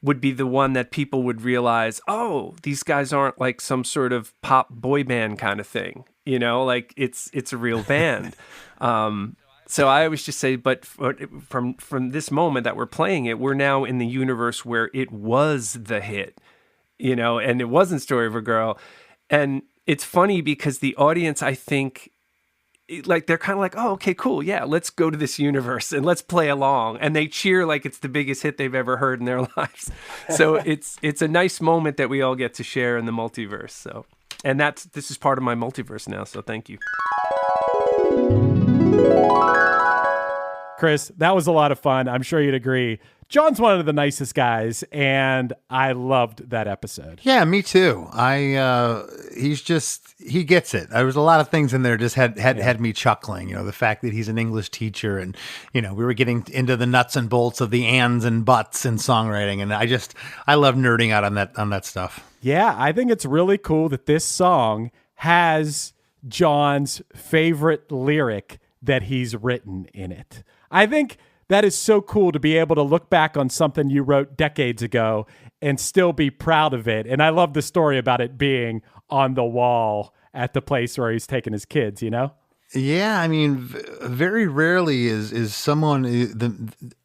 would be the one that people would realize, oh, these guys aren't like some sort of pop boy band kind of thing, you know, like it's a real band. So I always just say, but from this moment that we're playing it, we're now in the universe where it was the hit, you know, and it wasn't Story of a Girl. And it's funny because the audience, I think, like they're kind of like, oh, okay, cool. Yeah, let's go to this universe and let's play along. And they cheer like it's the biggest hit they've ever heard in their lives. So it's a nice moment that we all get to share in the multiverse. So, and this is part of my multiverse now. So thank you. Chris, that was a lot of fun. I'm sure you'd agree. John's one of the nicest guys, and I loved that episode. Yeah, me too. He gets it. There was a lot of things in there just had me chuckling. You know, the fact that he's an English teacher, and you know, we were getting into the nuts and bolts of the ands and buts in songwriting, and I love nerding out on that stuff. Yeah, I think it's really cool that this song has John's favorite lyric that he's written in it. I think that is so cool to be able to look back on something you wrote decades ago and still be proud of it. And I love the story about it being on the wall at the place where he's taking his kids, you know? Yeah, I mean, very rarely is someone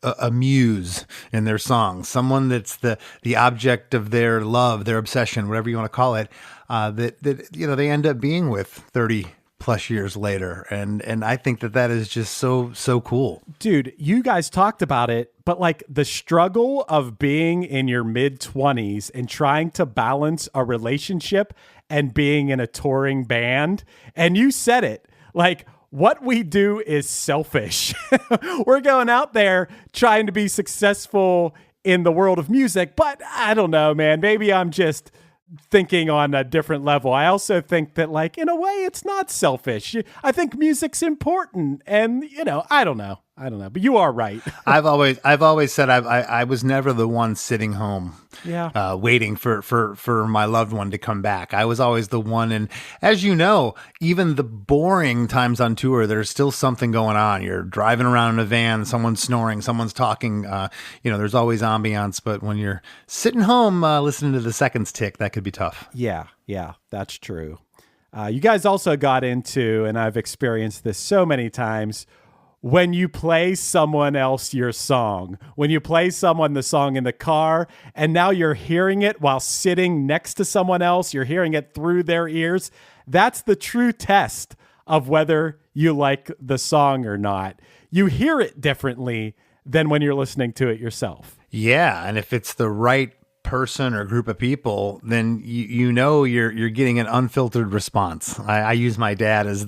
a muse in their song, someone that's the object of their love, their obsession, whatever you want to call it, that you know, they end up being with 30 plus years later. And I think that is just so cool. Dude, you guys talked about it, but like the struggle of being in your mid-20s and trying to balance a relationship and being in a touring band. And you said it, like, what we do is selfish. We're going out there trying to be successful in the world of music, but I don't know, man, maybe I'm just thinking on a different level. I also think that, like, in a way, it's not selfish. I think music's important, and you know, I don't know, but you are right. I've always said I was never the one sitting home, waiting for my loved one to come back. I was always the one, and as you know, even the boring times on tour, there's still something going on. You're driving around in a van, someone's snoring, someone's talking. You know, there's always ambiance. But when you're sitting home listening to the seconds tick, that could be tough. Yeah, that's true. You guys also got into, and I've experienced this so many times, when you play someone else your song, when you play someone the song in the car, and now you're hearing it while sitting next to someone else, you're hearing it through their ears. That's the true test of whether you like the song or not. You hear it differently than when you're listening to it yourself. Yeah, and if it's the right person or group of people, then you know you're getting an unfiltered response. I use my dad as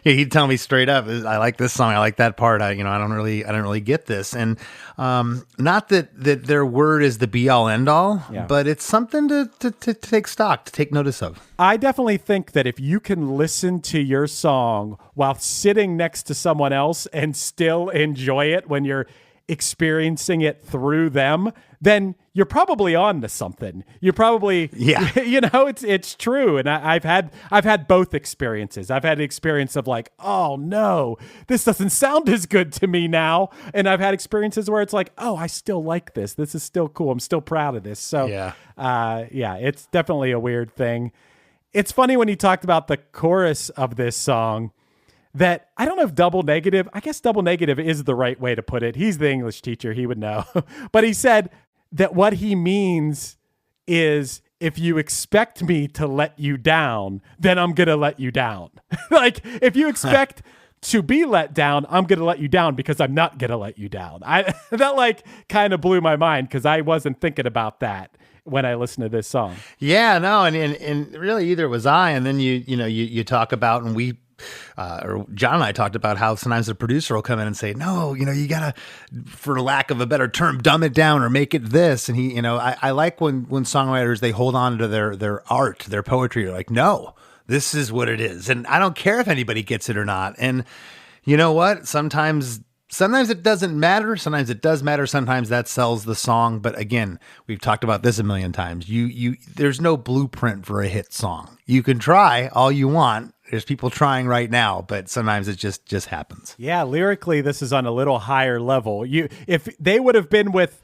he'd tell me straight up, I like this song, I like that part. I don't really get this. And not that their word is the be all end all, but it's something to take stock, to take notice of. I definitely think that if you can listen to your song while sitting next to someone else and still enjoy it when you're experiencing it through them, then you're probably on to something. You're probably, it's true. And I've had both experiences. I've had the experience of like, oh no, this doesn't sound as good to me now. And I've had experiences where it's like, oh, I still like this. This is still cool. I'm still proud of this. So it's definitely a weird thing. It's funny when you talked about the chorus of this song, that I don't know if double negative, I guess double negative is the right way to put it. He's the English teacher, he would know. But he said that what he means is, if you expect me to let you down, then I'm going to let you down. Like, if you expect to be let down, I'm going to let you down because I'm not going to let you down. That like kind of blew my mind because I wasn't thinking about that when I listened to this song. Yeah, no, and really either was I. And then you talk about, and we, or John and I talked about how sometimes the producer will come in and say, no, you gotta, for lack of a better term, dumb it down or make it this. And he, I like when songwriters, they hold on to their art, their poetry. They're like, no, this is what it is. And I don't care if anybody gets it or not. And you know what? Sometimes it doesn't matter. Sometimes it does matter. Sometimes that sells the song. But again, we've talked about this a million times. There's no blueprint for a hit song. You can try all you want. There's people trying right now, but sometimes it just happens. Yeah, lyrically, this is on a little higher level. If they would have been with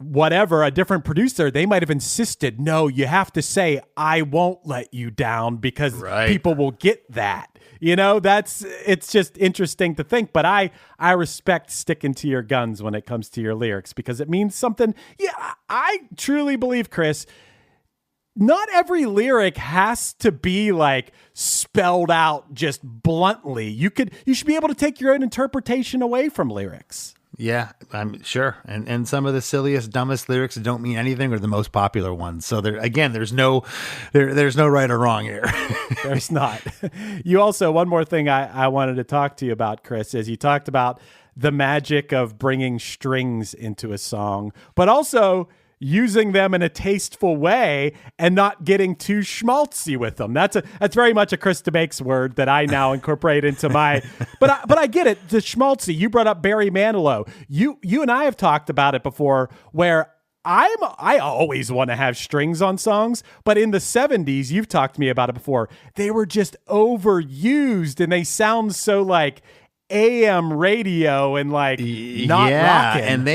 a different producer, they might have insisted, no, you have to say, I won't let you down, because people will get that. It's just interesting to think, but I respect sticking to your guns when it comes to your lyrics, because it means something. Yeah, I truly believe, Chris, not every lyric has to be like spelled out just bluntly. You should be able to take your own interpretation away from lyrics. Yeah, I'm sure. And some of the silliest, dumbest lyrics that don't mean anything are the most popular ones. So there's no right or wrong here. There's not. You also, one more thing I wanted to talk to you about, Chris, is you talked about the magic of bringing strings into a song, but also using them in a tasteful way and not getting too schmaltzy with them. That's very much a Chris DeMakes word that I now incorporate into my, but I get it. The schmaltzy, you brought up Barry Manilow. You and I have talked about it before, where I always want to have strings on songs, but in the 70s, you've talked to me about it before, they were just overused and they sound so like AM radio and like not rocking.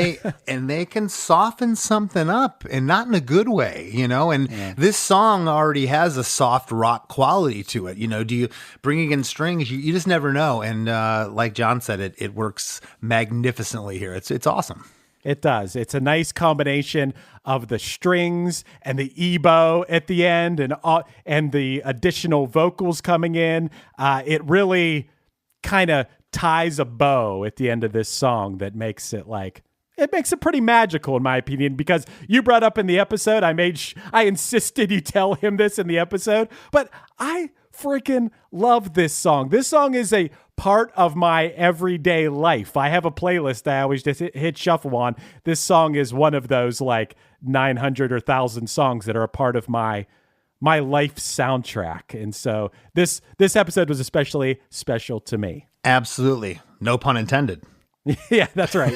and they can soften something up, and not in a good way, and this song already has a soft rock quality to it. Do you bringing in strings, you just never know. And like John said, it works magnificently here. It's awesome. It does. It's a nice combination of the strings and the ebow at the end and the additional vocals coming in. It really kind of ties a bow at the end of this song that makes it pretty magical, in my opinion, because you brought up in the episode, I insisted you tell him this in the episode, but I freaking love this song. This song is a part of my everyday life. I have a playlist I always just hit shuffle on. This song is one of those like 900 or 1,000 songs that are a part of my life soundtrack. And so this episode was especially special to me. Absolutely. No pun intended. Yeah, that's right.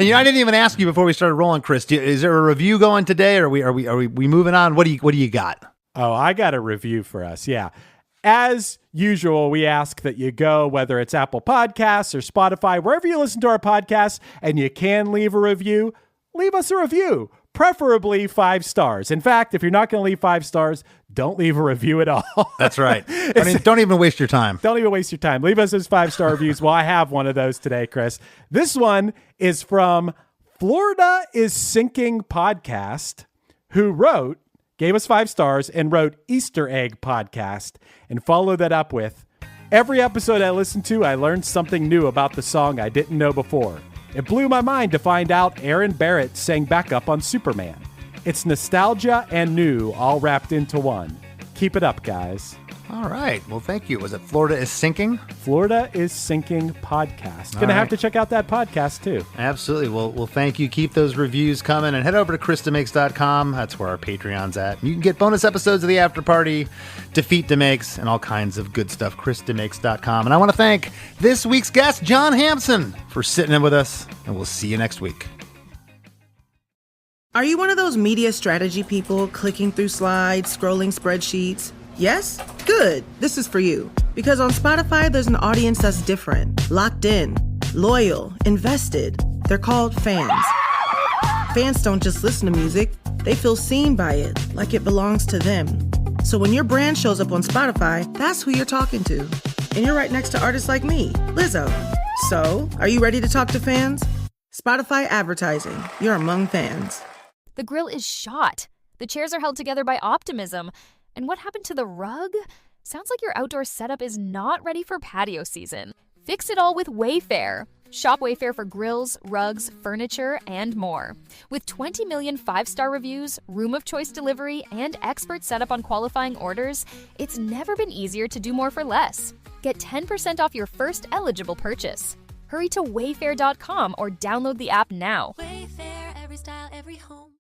And I didn't even ask you before we started rolling, Chris. Is there a review going today, or are we moving on? What do you got? Oh, I got a review for us. Yeah. As usual, we ask that you go, whether it's Apple Podcasts or Spotify, wherever you listen to our podcasts, and you can leave a review, leave us a review. Preferably 5 stars. In fact, if you're not going to leave 5 stars, don't leave a review at all. That's right. Don't even waste your time. Don't even waste your time. Leave us those 5-star reviews. Well, I have one of those today, Chris. This one is from Florida is Sinking Podcast, who gave us 5 stars and wrote Easter Egg Podcast, and followed that up with, every episode I listened to, I learned something new about the song I didn't know before. It blew my mind to find out Aaron Barrett sang backup on Superman. It's nostalgia and new all wrapped into one. Keep it up, guys. All right. Well, thank you. Was it Florida is Sinking? Florida is Sinking podcast. Gonna have to check out that podcast too. Absolutely. Well, thank you. Keep those reviews coming and head over to ChrisDeMakes.com. That's where our Patreon's at. You can get bonus episodes of the After Party, Defeat DeMakes, and all kinds of good stuff. ChrisDeMakes.com. And I want to thank this week's guest, John Hampson, for sitting in with us. And we'll see you next week. Are you one of those media strategy people clicking through slides, scrolling spreadsheets? Yes? Good. This is for you. Because on Spotify, there's an audience that's different, locked in, loyal, invested. They're called fans. Fans don't just listen to music, they feel seen by it, like it belongs to them. So when your brand shows up on Spotify, that's who you're talking to. And you're right next to artists like me, Lizzo. So, are you ready to talk to fans? Spotify advertising. You're among fans. The grill is shot. The chairs are held together by optimism. And what happened to the rug? Sounds like your outdoor setup is not ready for patio season. Fix it all with Wayfair. Shop Wayfair for grills, rugs, furniture, and more. With 20 million 5-star reviews, room of choice delivery, and expert setup on qualifying orders, it's never been easier to do more for less. Get 10% off your first eligible purchase. Hurry to wayfair.com or download the app now.